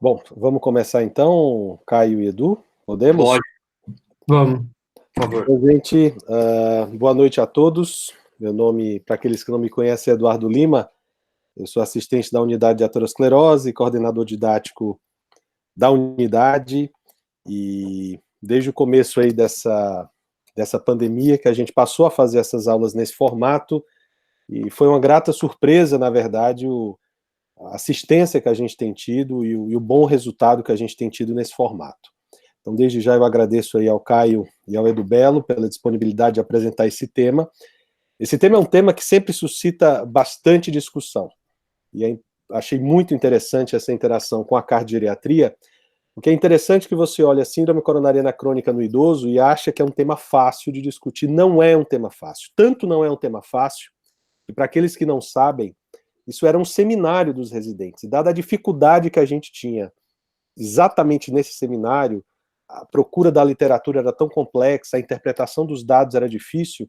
Bom, vamos começar então, Caio e Edu, podemos? Pode. Vamos, por favor. Então, gente, boa noite a todos. Meu nome, para aqueles que não me conhecem, é Eduardo Lima. Eu sou assistente da unidade de aterosclerose, coordenador didático da unidade, e desde o começo aí dessa pandemia que a gente passou a fazer essas aulas nesse formato, e foi uma grata surpresa, na verdade, a assistência que a gente tem tido e o bom resultado que a gente tem tido nesse formato. Então, desde já eu agradeço aí ao Caio e ao Edu Belo pela disponibilidade de apresentar esse tema. Esse tema é um tema que sempre suscita bastante discussão, e achei muito interessante essa interação com a cardiogeriatria, porque é interessante que você olha a síndrome coronariana crônica no idoso e acha que é um tema fácil de discutir. Não é um tema fácil. Tanto não é um tema fácil, que para aqueles que não sabem, isso era um seminário dos residentes. Dada a dificuldade que a gente tinha exatamente nesse seminário, a procura da literatura era tão complexa, a interpretação dos dados era difícil,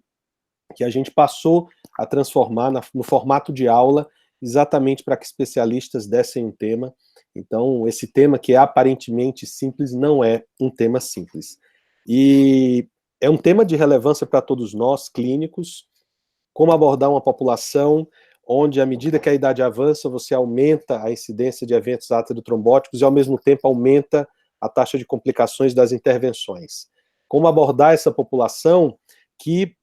que a gente passou a transformar no formato de aula, exatamente para que especialistas dessem um tema. Então, esse tema que é aparentemente simples, não é um tema simples. E é um tema de relevância para todos nós, clínicos, como abordar uma população onde, à medida que a idade avança, você aumenta a incidência de eventos aterotrombóticos e, ao mesmo tempo, aumenta a taxa de complicações das intervenções. Como abordar essa população que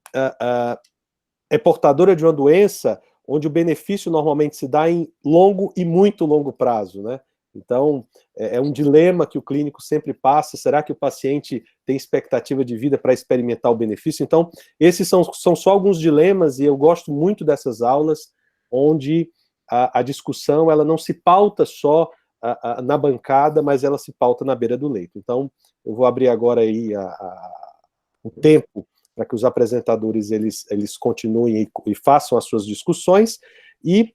é portadora de uma doença onde o benefício normalmente se dá em longo e muito longo prazo, né? Então, é um dilema que o clínico sempre passa. Será que o paciente tem expectativa de vida para experimentar o benefício? Então, esses são só alguns dilemas, e eu gosto muito dessas aulas, onde a discussão ela não se pauta só na bancada, mas ela se pauta na beira do leito. Então, eu vou abrir agora aí o tempo para que os apresentadores eles continuem e façam as suas discussões, e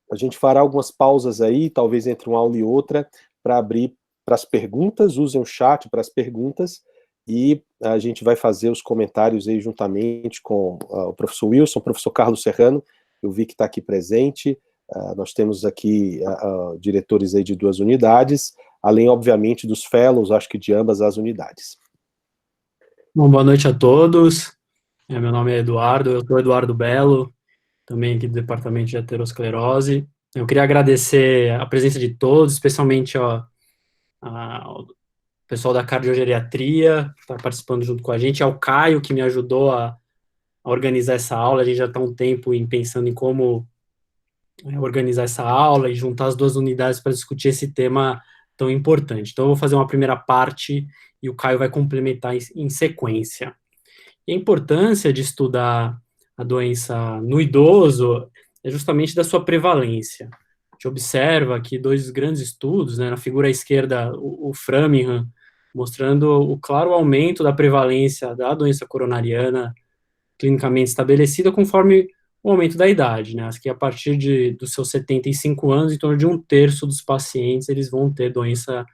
a gente fará algumas pausas aí, talvez entre uma aula e outra, para abrir para as perguntas. Usem o chat para as perguntas, e a gente vai fazer os comentários aí juntamente com o professor Wilson, o professor Carlos Serrano, eu vi que está aqui presente. Nós temos aqui diretores aí de 2 unidades, além, obviamente, dos fellows, acho que de ambas as unidades. Bom, boa noite a todos. Meu nome é Eduardo, eu sou Eduardo Belo, também aqui do Departamento de Aterosclerose. Eu queria agradecer a presença de todos, especialmente ao pessoal da cardiogeriatria, que está participando junto com a gente, ao Caio, que me ajudou a organizar essa aula. A gente já está há um tempo pensando em como organizar essa aula e juntar as 2 unidades para discutir esse tema tão importante. Então, eu vou fazer uma primeira parte e o Caio vai complementar em sequência. E a importância de estudar a doença no idoso é justamente da sua prevalência. A gente observa aqui 2 grandes estudos, né, na figura à esquerda, o Framingham, mostrando o claro aumento da prevalência da doença coronariana clinicamente estabelecida conforme o aumento da idade, né? Acho que a partir dos seus 75 anos, em torno de 1/3 dos pacientes, eles vão ter doença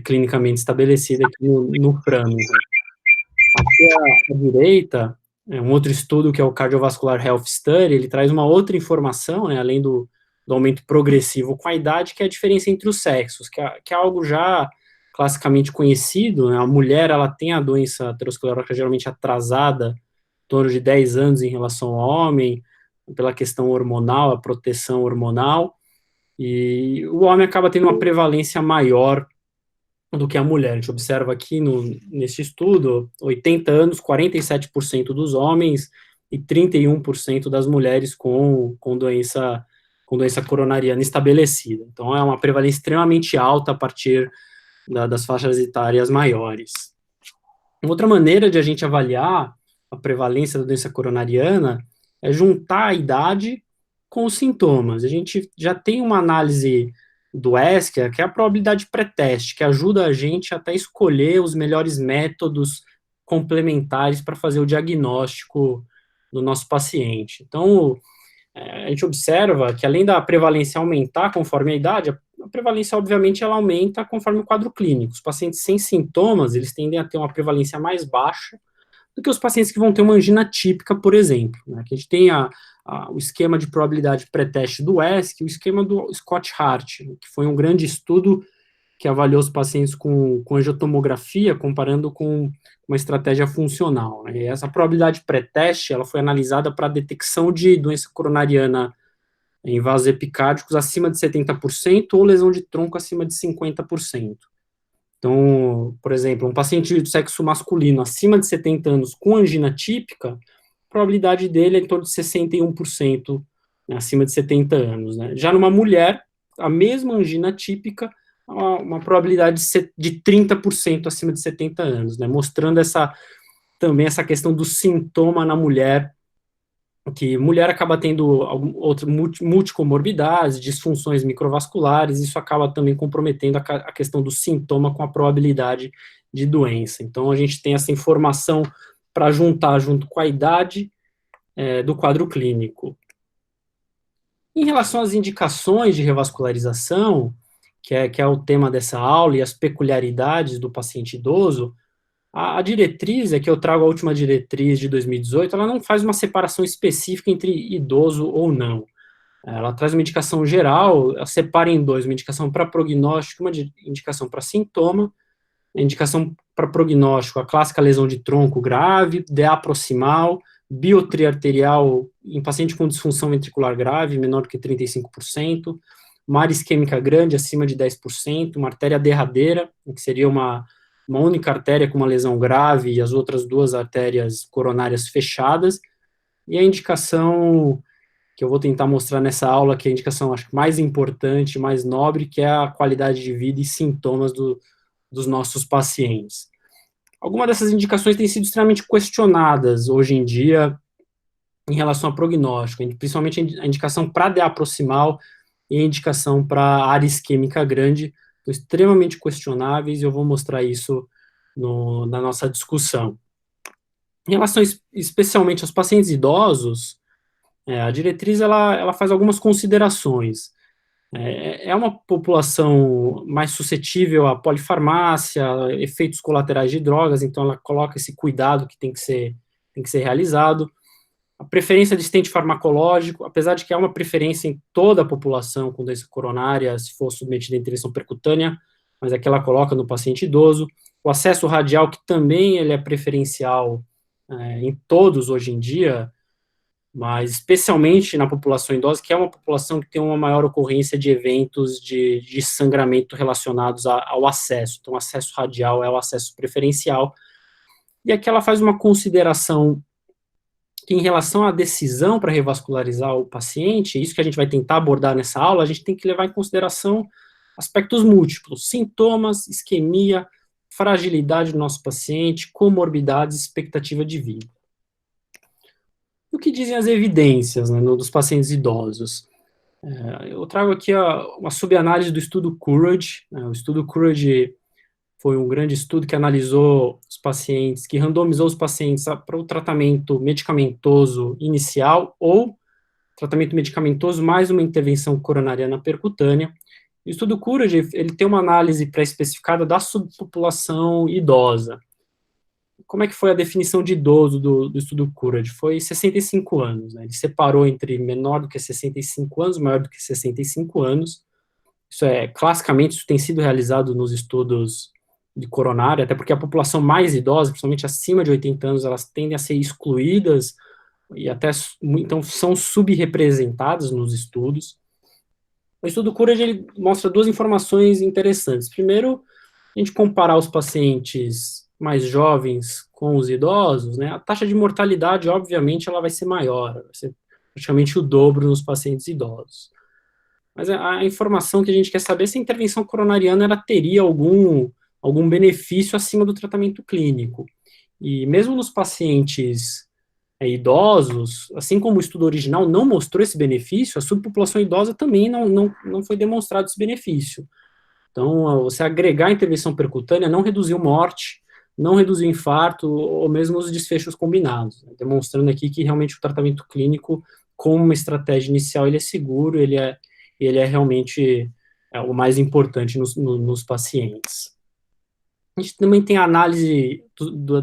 clinicamente estabelecida aqui no Framingham. Aqui à direita, um outro estudo que é o Cardiovascular Health Study, ele traz uma outra informação, né, além do aumento progressivo com a idade, que é a diferença entre os sexos, que é algo já classicamente conhecido, né? A mulher, ela tem a doença aterosclerótica geralmente atrasada, em torno de 10 anos em relação ao homem, pela questão hormonal, a proteção hormonal, e o homem acaba tendo uma prevalência maior do que a mulher. A gente observa aqui nesse estudo, 80 anos, 47% dos homens e 31% das mulheres com doença coronariana estabelecida. Então, é uma prevalência extremamente alta a partir das faixas etárias maiores. Outra maneira de a gente avaliar a prevalência da doença coronariana é juntar a idade com os sintomas. A gente já tem uma análise do ESCA, que é a probabilidade pré-teste, que ajuda a gente até escolher os melhores métodos complementares para fazer o diagnóstico do nosso paciente. Então, a gente observa que além da prevalência aumentar conforme a idade, a prevalência, obviamente, ela aumenta conforme o quadro clínico. Os pacientes sem sintomas, eles tendem a ter uma prevalência mais baixa do que os pacientes que vão ter uma angina típica, por exemplo, né? Que a gente tem o esquema de probabilidade pré-teste do ESC e o esquema do Scott Hart, que foi um grande estudo que avaliou os pacientes com angiotomografia, comparando com uma estratégia funcional, né? E essa probabilidade pré-teste, ela foi analisada para a detecção de doença coronariana em vasos epicárdicos acima de 70% ou lesão de tronco acima de 50%. Então, por exemplo, um paciente do sexo masculino acima de 70 anos com angina típica, a probabilidade dele é em torno de 61%, né, acima de 70 anos, né? Já numa mulher, a mesma angina típica, uma probabilidade de 30% acima de 70 anos, né? Mostrando também essa questão do sintoma na mulher, que mulher acaba tendo outras multicomorbidades, disfunções microvasculares, isso acaba também comprometendo a questão do sintoma com a probabilidade de doença. Então, a gente tem essa informação para juntar junto com a idade do quadro clínico. Em relação às indicações de revascularização, que é o tema dessa aula, e as peculiaridades do paciente idoso, a diretriz, que eu trago a última diretriz de 2018, ela não faz uma separação específica entre idoso ou não. Ela traz uma indicação geral, ela separa em dois, uma indicação para prognóstico e uma indicação para sintoma. A indicação para prognóstico, a clássica lesão de tronco grave, DA proximal, biotria arterial em paciente com disfunção ventricular grave, menor do que 35%, uma área isquêmica grande, acima de 10%, uma artéria derradeira, que seria uma única artéria com uma lesão grave e as outras duas artérias coronárias fechadas, e a indicação que eu vou tentar mostrar nessa aula, que é a indicação, acho, mais importante, mais nobre, que é a qualidade de vida e sintomas dos nossos pacientes. Algumas dessas indicações têm sido extremamente questionadas hoje em dia em relação a prognóstico, principalmente a indicação para DA proximal e a indicação para área isquêmica grande, extremamente questionáveis, e eu vou mostrar isso na nossa discussão. Em relação especialmente aos pacientes idosos, a diretriz ela faz algumas considerações. É uma população mais suscetível à polifarmácia, efeitos colaterais de drogas, então ela coloca esse cuidado que tem que ser realizado. A preferência de estente farmacológico, apesar de que há uma preferência em toda a população com doença coronária, se for submetida à intervenção percutânea, mas aqui ela coloca no paciente idoso. O acesso radial, que também ele é preferencial em todos hoje em dia, mas especialmente na população idosa, que é uma população que tem uma maior ocorrência de eventos de sangramento relacionados ao acesso. Então, o acesso radial é o acesso preferencial. E aqui ela faz uma consideração que, em relação à decisão para revascularizar o paciente, isso que a gente vai tentar abordar nessa aula, a gente tem que levar em consideração aspectos múltiplos, sintomas, isquemia, fragilidade do nosso paciente, comorbidades, expectativa de vida. O que dizem as evidências, né, dos pacientes idosos? Eu trago aqui uma subanálise do estudo Courage. O estudo Courage foi um grande estudo que analisou os pacientes, que randomizou os pacientes para o tratamento medicamentoso inicial ou tratamento medicamentoso mais uma intervenção coronariana percutânea. O estudo Courage, ele tem uma análise pré-especificada da subpopulação idosa. Como é que foi a definição de idoso do estudo Courage? Foi 65 anos, né? Ele separou entre menor do que 65 anos, maior do que 65 anos. Classicamente, isso tem sido realizado nos estudos de coronária, até porque a população mais idosa, principalmente acima de 80 anos, elas tendem a ser excluídas e até, então, são subrepresentadas nos estudos. O estudo Courage, ele mostra duas informações interessantes. Primeiro, a gente comparar os pacientes mais jovens com os idosos, né, a taxa de mortalidade, obviamente, ela vai ser maior, vai ser praticamente o dobro nos pacientes idosos. Mas a informação que a gente quer saber é se a intervenção coronariana ela teria algum benefício acima do tratamento clínico. E mesmo nos pacientes idosos, assim como o estudo original não mostrou esse benefício, a subpopulação idosa também não foi demonstrado esse benefício. Então, você agregar a intervenção percutânea não reduziu morte, não reduziu infarto, ou mesmo os desfechos combinados, né, demonstrando aqui que realmente o tratamento clínico, como uma estratégia inicial, ele é seguro, ele é realmente o mais importante nos pacientes. A gente também tem a análise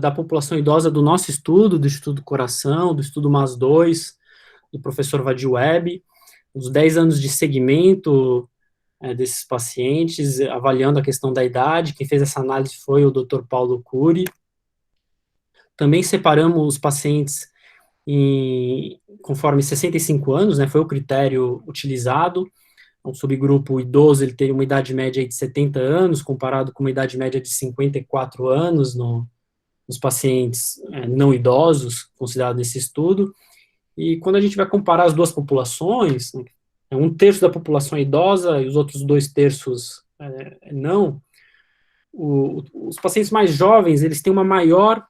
da população idosa do nosso estudo, do Estudo Coração, do Estudo MAS2, do professor Vadir Webb, os 10 anos de segmento desses pacientes, avaliando a questão da idade. Quem fez essa análise foi o Dr. Paulo Cury. Também separamos os pacientes conforme 65 anos, né, foi o critério utilizado. Um subgrupo idoso, ele tem uma idade média de 70 anos, comparado com uma idade média de 54 anos nos pacientes não idosos, considerados nesse estudo. E quando a gente vai comparar as duas populações, um terço da população é idosa e os outros 2/3 não, os pacientes mais jovens, eles têm uma maior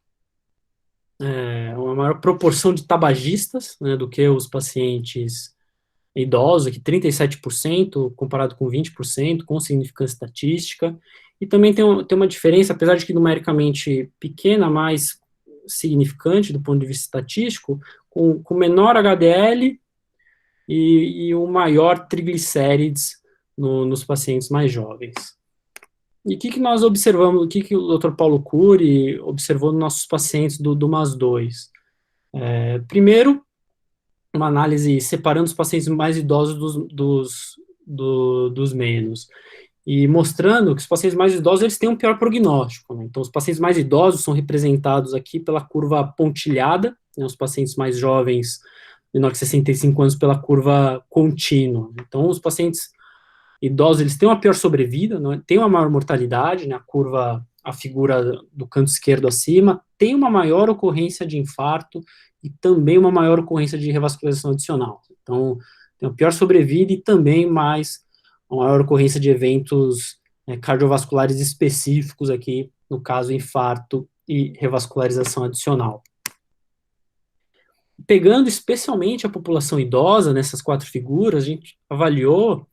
proporção de tabagistas, né, do que os pacientes idosos, que 37%, comparado com 20%, com significância estatística. E também tem uma diferença, apesar de que numericamente pequena, mais significante do ponto de vista estatístico, com menor HDL e o maior triglicérides nos pacientes mais jovens. E o que nós observamos, o que o Dr. Paulo Cury observou nos nossos pacientes do MAS2? Primeiro, uma análise separando os pacientes mais idosos dos menos, e mostrando que os pacientes mais idosos, eles têm um pior prognóstico, né? Então, os pacientes mais idosos são representados aqui pela curva pontilhada, né? Os pacientes mais jovens, menor que 65 anos, pela curva contínua. Então, os pacientes idosos, eles têm uma pior sobrevida, não é? Têm uma maior mortalidade, né? A figura do canto esquerdo acima, tem uma maior ocorrência de infarto e também uma maior ocorrência de revascularização adicional. Então, tem uma pior sobrevida e também uma maior ocorrência de eventos cardiovasculares específicos aqui, no caso, infarto e revascularização adicional. Pegando especialmente a população idosa, nessas 4 figuras, a gente avaliou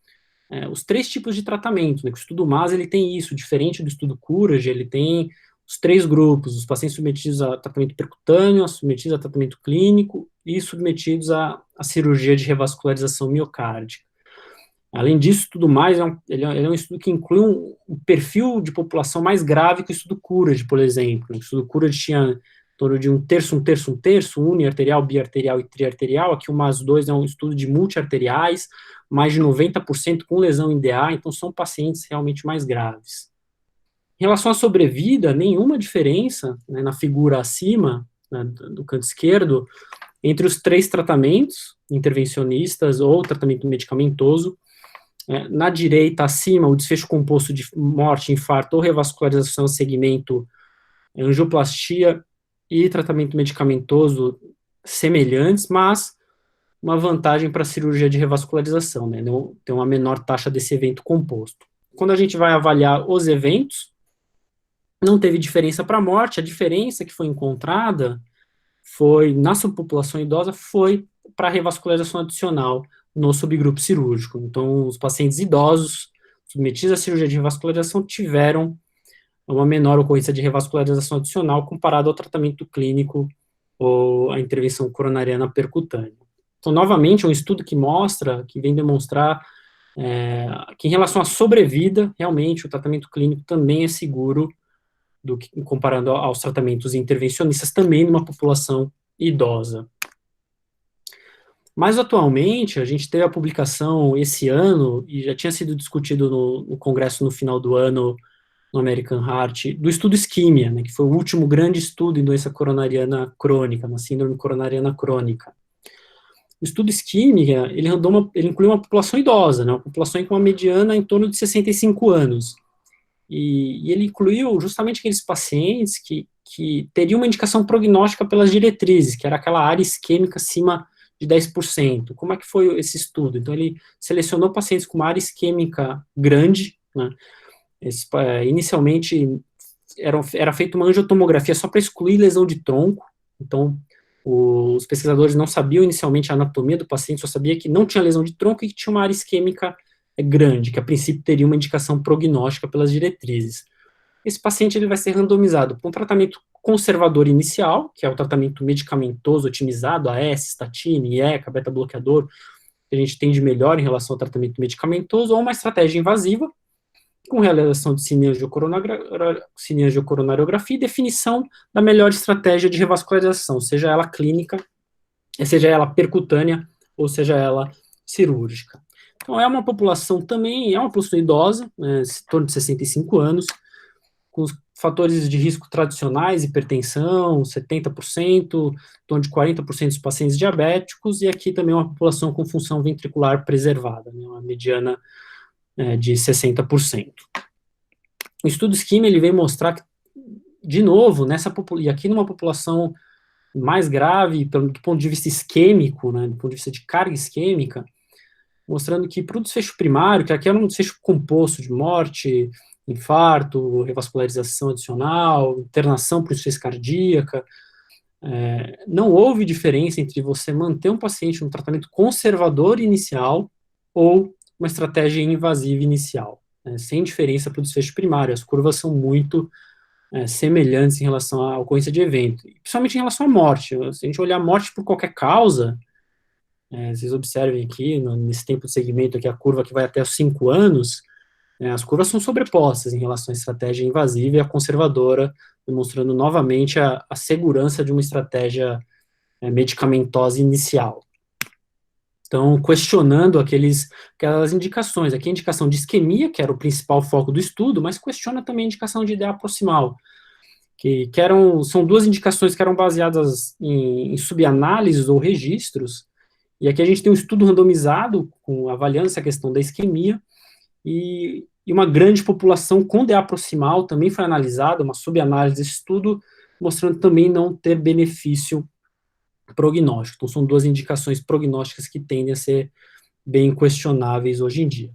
os 3 tipos de tratamento, né? O estudo MAS, ele tem isso, diferente do estudo COURAGE, ele tem os 3 grupos, os pacientes submetidos a tratamento percutâneo, submetidos a tratamento clínico e submetidos a cirurgia de revascularização miocárdica. Além disso, tudo mais, ele é um estudo que inclui um perfil de população mais grave que o estudo COURAGE, por exemplo. O estudo COURAGE tinha em torno de um terço, uniarterial, biarterial e triarterial. Aqui o MAS2 é um estudo de multiarteriais, mais de 90% com lesão em DA, então são pacientes realmente mais graves. Em relação à sobrevida, nenhuma diferença, né, na figura acima, né, do canto esquerdo, entre os 3 tratamentos intervencionistas ou tratamento medicamentoso. Na direita, acima, o desfecho composto de morte, infarto ou revascularização, segmento, angioplastia e tratamento medicamentoso semelhantes, mas uma vantagem para a cirurgia de revascularização, né? Tem uma menor taxa desse evento composto. Quando a gente vai avaliar os eventos, não teve diferença para a morte, a diferença que foi encontrada foi, na subpopulação idosa, foi para a revascularização adicional no subgrupo cirúrgico. Então, os pacientes idosos submetidos à cirurgia de revascularização tiveram uma menor ocorrência de revascularização adicional comparado ao tratamento clínico ou à intervenção coronariana percutânea. Então, novamente, é um estudo que vem demonstrar que em relação à sobrevida, realmente, o tratamento clínico também é seguro comparando aos tratamentos intervencionistas, também numa população idosa. Mas, atualmente, a gente teve a publicação esse ano, e já tinha sido discutido no congresso no final do ano, no American Heart, do estudo ISQUIMIA, né, que foi o último grande estudo em doença coronariana crônica, na síndrome coronariana crônica. O estudo ISQUIMIA, ele incluiu uma população idosa, né, uma população com uma mediana em torno de 65 anos. E ele incluiu justamente aqueles pacientes que teriam uma indicação prognóstica pelas diretrizes, que era aquela área isquêmica acima de 10%. Como é que foi esse estudo? Então, ele selecionou pacientes com uma área isquêmica grande, né? Inicialmente, era feita uma angiotomografia só para excluir lesão de tronco. Então, os pesquisadores não sabiam inicialmente a anatomia do paciente, só sabia que não tinha lesão de tronco e que tinha uma área isquêmica grande, que a princípio teria uma indicação prognóstica pelas diretrizes. Esse paciente ele vai ser randomizado para um tratamento conservador inicial, que é o tratamento medicamentoso otimizado, AS, estatina, IECA, beta-bloqueador, que a gente tem de melhor em relação ao tratamento medicamentoso, ou uma estratégia invasiva, com realização de cineangiocoronariografia e definição da melhor estratégia de revascularização, seja ela clínica, seja ela percutânea, ou seja ela cirúrgica. Então, é uma população também, é uma população idosa, né, em torno de 65 anos, com os fatores de risco tradicionais, hipertensão, 70%, em torno de 40% dos pacientes diabéticos, e aqui também uma população com função ventricular preservada, né, uma mediana de 60%. O estudo Schema, ele vem mostrar que, de novo, e aqui numa população mais grave, do ponto de vista isquêmico, né, do ponto de vista de carga isquêmica, mostrando que para o desfecho primário, que aqui era um desfecho composto de morte, infarto, revascularização adicional, internação por insuficiência cardíaca, não houve diferença entre você manter um paciente no tratamento conservador inicial ou uma estratégia invasiva inicial, né, sem diferença para o desfecho primário. As curvas são muito semelhantes em relação à ocorrência de evento, principalmente em relação à morte. Se a gente olhar a morte por qualquer causa, vocês observem aqui, nesse tempo de segmento aqui, a curva que vai até os 5 anos, as curvas são sobrepostas em relação à estratégia invasiva e à conservadora, demonstrando novamente a segurança de uma estratégia medicamentosa inicial. Então, questionando aquelas indicações. Aqui a indicação de isquemia, que era o principal foco do estudo, mas questiona também a indicação de ideia proximal, são duas indicações que eram baseadas em subanálises ou registros, e aqui a gente tem um estudo randomizado, avaliando essa questão da isquemia, e uma grande população com DA proximal também foi analisada, uma subanálise desse estudo, mostrando também não ter benefício prognóstico. Então, são duas indicações prognósticas que tendem a ser bem questionáveis hoje em dia.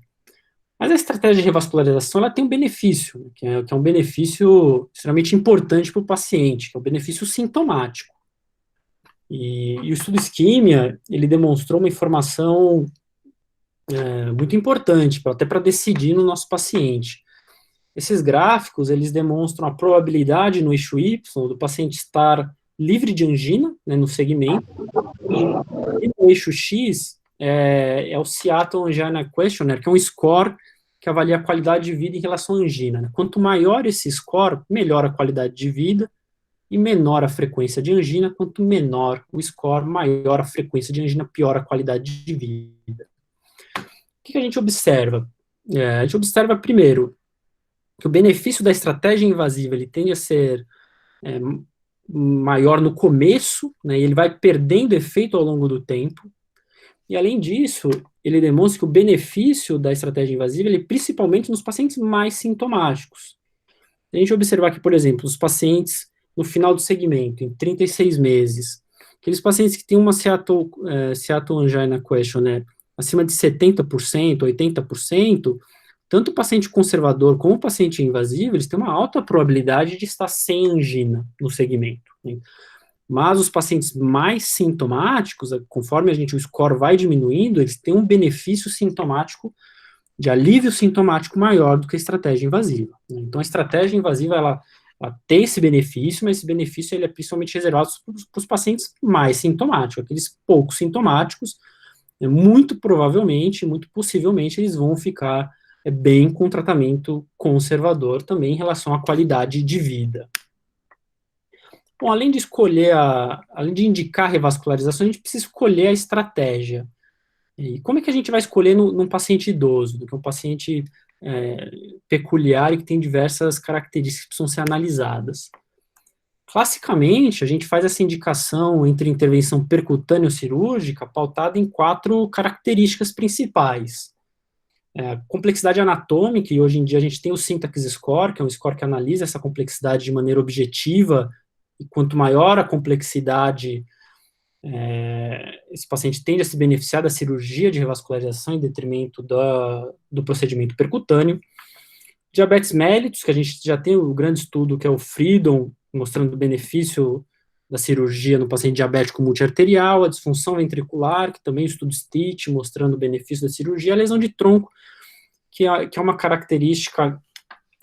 Mas a estratégia de revascularização, ela tem um benefício, que é um benefício extremamente importante para o paciente, que é o benefício sintomático. E o estudo Schema, ele demonstrou uma informação muito importante, até para decidir no nosso paciente. Esses gráficos, eles demonstram a probabilidade no eixo Y do paciente estar livre de angina, né, no segmento, e no eixo X é o Seattle Angina Questionnaire, que é um score que avalia a qualidade de vida em relação à angina, né? Quanto maior esse score, melhor a qualidade de vida e menor a frequência de angina. Quanto menor o score, maior a frequência de angina, pior a qualidade de vida. O que a gente observa? A gente observa, primeiro, que o benefício da estratégia invasiva ele tende a ser maior no começo, né, e ele vai perdendo efeito ao longo do tempo. E, além disso, ele demonstra que o benefício da estratégia invasiva, ele principalmente nos pacientes mais sintomáticos. Se a gente observar aqui, por exemplo, os pacientes no final do segmento, em 36 meses, aqueles pacientes que têm uma Seattle Angina Questionnaire acima de 70%, 80%, tanto o paciente conservador como o paciente invasivo, eles têm uma alta probabilidade de estar sem angina no segmento, né? Mas os pacientes mais sintomáticos, conforme o score vai diminuindo, eles têm um benefício sintomático, de alívio sintomático maior do que a estratégia invasiva, né? Então, a estratégia invasiva, ela tem esse benefício, mas esse benefício ele é principalmente reservado para os pacientes mais sintomáticos. Aqueles poucos sintomáticos, muito provavelmente, muito possivelmente, eles vão ficar bem com tratamento conservador também em relação à qualidade de vida. Bom, além de indicar a revascularização, a gente precisa escolher a estratégia. E como é que a gente vai escolher num paciente idoso, que é um paciente peculiar e que tem diversas características que precisam ser analisadas? Classicamente, a gente faz essa indicação entre intervenção percutânea ou cirúrgica pautada em 4 características principais. Complexidade anatômica, e hoje em dia a gente tem o Syntax Score, que é um score que analisa essa complexidade de maneira objetiva, e quanto maior a complexidade, esse paciente tende a se beneficiar da cirurgia de revascularização em detrimento do procedimento percutâneo. Diabetes mellitus, que a gente já tem o grande estudo, que é o Freedom, mostrando o benefício da cirurgia no paciente diabético multiarterial, a disfunção ventricular, que também é o estudo STITCH, mostrando o benefício da cirurgia, a lesão de tronco, que é uma característica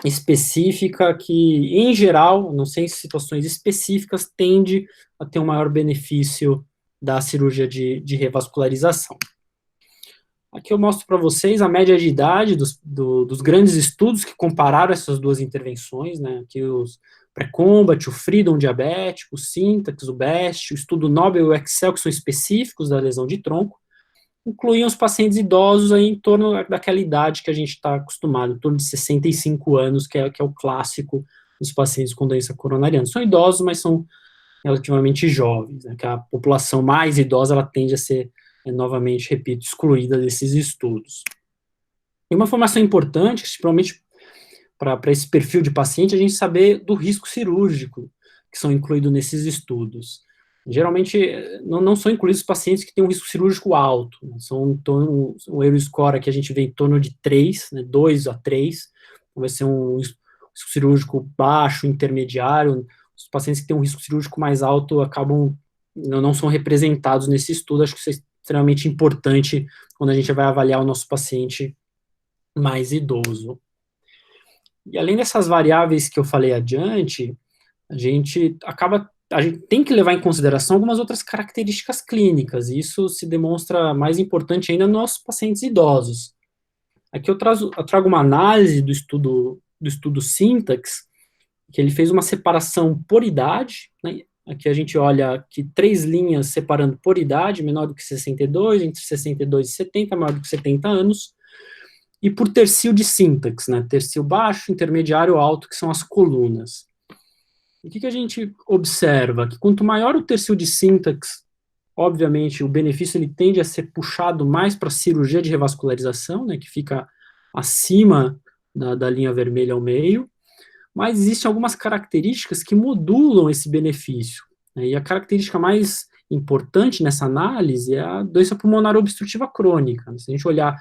específica que, em geral, não sei em situações específicas, tende a ter um maior benefício da cirurgia de revascularização. Aqui eu mostro para vocês a média de idade dos grandes estudos que compararam essas duas intervenções, né? Aqui os Pré-Combat, o Freedom diabético, o Syntax, o BEST, o estudo Nobel e o Excel, que são específicos da lesão de tronco. incluíam os pacientes idosos aí em torno daquela idade que a gente está acostumado, em torno de 65 anos, que é o clássico dos pacientes com doença coronariana. São idosos, mas são relativamente jovens, né, que a população mais idosa ela tende a ser, novamente, repito, excluída desses estudos. E uma informação importante, principalmente para esse perfil de paciente, a gente saber do risco cirúrgico que são incluídos nesses estudos. Geralmente, não são incluídos pacientes que têm um risco cirúrgico alto, né, são um Euroscore que a gente vê em torno de 3, né, 2 a 3, vai ser um risco cirúrgico baixo, intermediário. Os pacientes que têm um risco cirúrgico mais alto acabam, não são representados nesse estudo. Acho que isso é extremamente importante quando a gente vai avaliar o nosso paciente mais idoso. E além dessas variáveis que eu falei adiante, a gente tem que levar em consideração algumas outras características clínicas, e isso se demonstra mais importante ainda nos nossos pacientes idosos. Aqui eu trago uma análise do estudo Syntax, que ele fez uma separação por idade, né? Aqui a gente olha aqui 3 linhas separando por idade, menor do que 62, entre 62 e 70, maior do que 70 anos, e por tercio de Syntax, né? Tercio baixo, intermediário, alto, que são as colunas. O que a gente observa? Que quanto maior o tercio de Syntax, obviamente o benefício ele tende a ser puxado mais para a cirurgia de revascularização, né? Que fica acima da linha vermelha ao meio, mas existem algumas características que modulam esse benefício, né? E a característica mais importante nessa análise é a doença pulmonar obstrutiva crônica. Se a gente olhar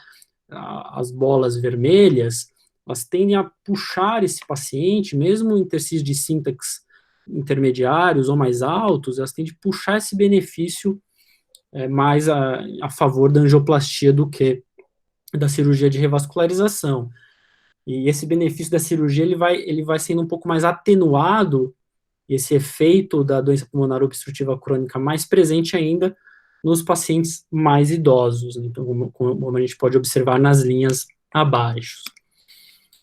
as bolas vermelhas, elas tendem a puxar esse paciente, mesmo em intercícios de Syntax intermediários ou mais altos, elas tendem a puxar esse benefício mais a favor da angioplastia do que da cirurgia de revascularização. E esse benefício da cirurgia, ele vai sendo um pouco mais atenuado, esse efeito da doença pulmonar obstrutiva crônica mais presente ainda nos pacientes mais idosos, né? Então, como a gente pode observar nas linhas abaixo.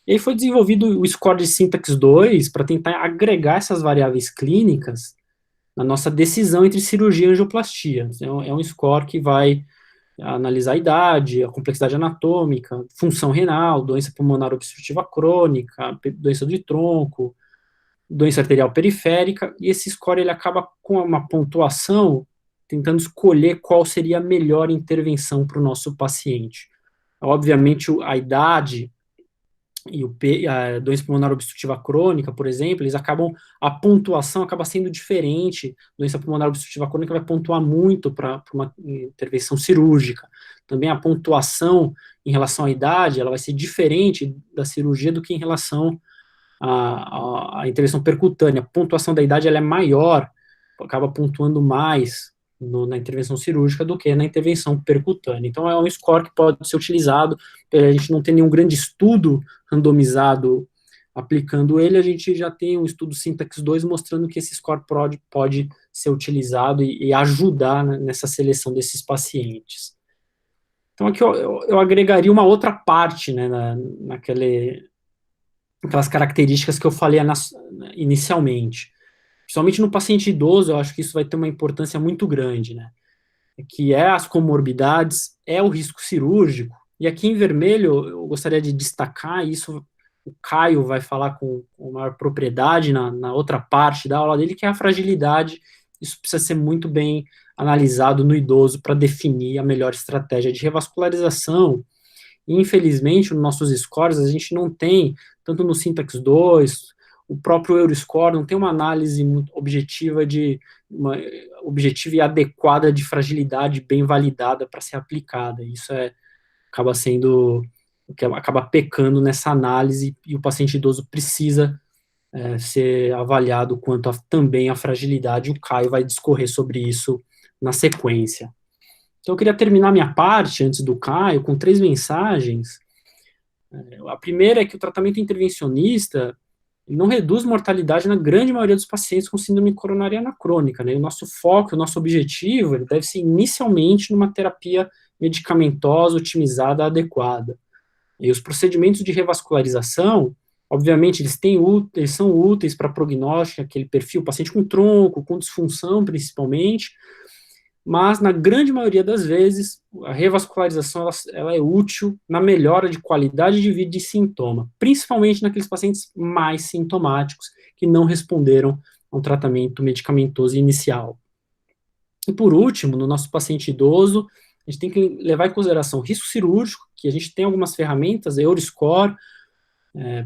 E aí foi desenvolvido o score de Syntax 2 para tentar agregar essas variáveis clínicas na nossa decisão entre cirurgia e angioplastia. É um score que vai analisar a idade, a complexidade anatômica, função renal, doença pulmonar obstrutiva crônica, doença do tronco, doença arterial periférica, e esse score ele acaba com uma pontuação tentando escolher qual seria a melhor intervenção para o nosso paciente. Obviamente, a idade e a doença pulmonar obstrutiva crônica, por exemplo, a pontuação acaba sendo diferente. Doença pulmonar obstrutiva crônica vai pontuar muito para uma intervenção cirúrgica. Também a pontuação em relação à idade, ela vai ser diferente da cirurgia do que em relação à intervenção percutânea. A pontuação da idade ela é maior, acaba pontuando mais na intervenção cirúrgica do que na intervenção percutânea. Então, é um score que pode ser utilizado. A gente não tem nenhum grande estudo randomizado aplicando ele, a gente já tem um estudo Syntax 2 mostrando que esse score pode ser utilizado e ajudar nessa seleção desses pacientes. Então, aqui eu agregaria uma outra parte, né, naquelas características que eu falei inicialmente. Principalmente no paciente idoso, eu acho que isso vai ter uma importância muito grande, né? Que é as comorbidades, é o risco cirúrgico. E aqui em vermelho, eu gostaria de destacar, e isso o Caio vai falar com maior propriedade na outra parte da aula dele, que é a fragilidade. Isso precisa ser muito bem analisado no idoso para definir a melhor estratégia de revascularização. E, infelizmente, nos nossos scores, a gente não tem, tanto no Syntax 2, o próprio Euroscore não tem uma análise muito objetiva objetiva e adequada de fragilidade bem validada para ser aplicada. Isso acaba sendo o que acaba pecando nessa análise, e o paciente idoso precisa ser avaliado quanto também a fragilidade. O Caio vai discorrer sobre isso na sequência. Então, eu queria terminar minha parte, antes do Caio, com 3 mensagens. A primeira é que o tratamento intervencionista não reduz mortalidade na grande maioria dos pacientes com síndrome coronariana crônica, né? O nosso foco, o nosso objetivo, ele deve ser inicialmente numa terapia medicamentosa, otimizada, adequada. E os procedimentos de revascularização, obviamente, eles são úteis para prognóstico, aquele perfil, paciente com tronco, com disfunção principalmente, mas na grande maioria das vezes, a revascularização ela é útil na melhora de qualidade de vida e sintoma, principalmente naqueles pacientes mais sintomáticos que não responderam a um tratamento medicamentoso inicial. E por último, no nosso paciente idoso, a gente tem que levar em consideração o risco cirúrgico, que a gente tem algumas ferramentas, a Euroscore,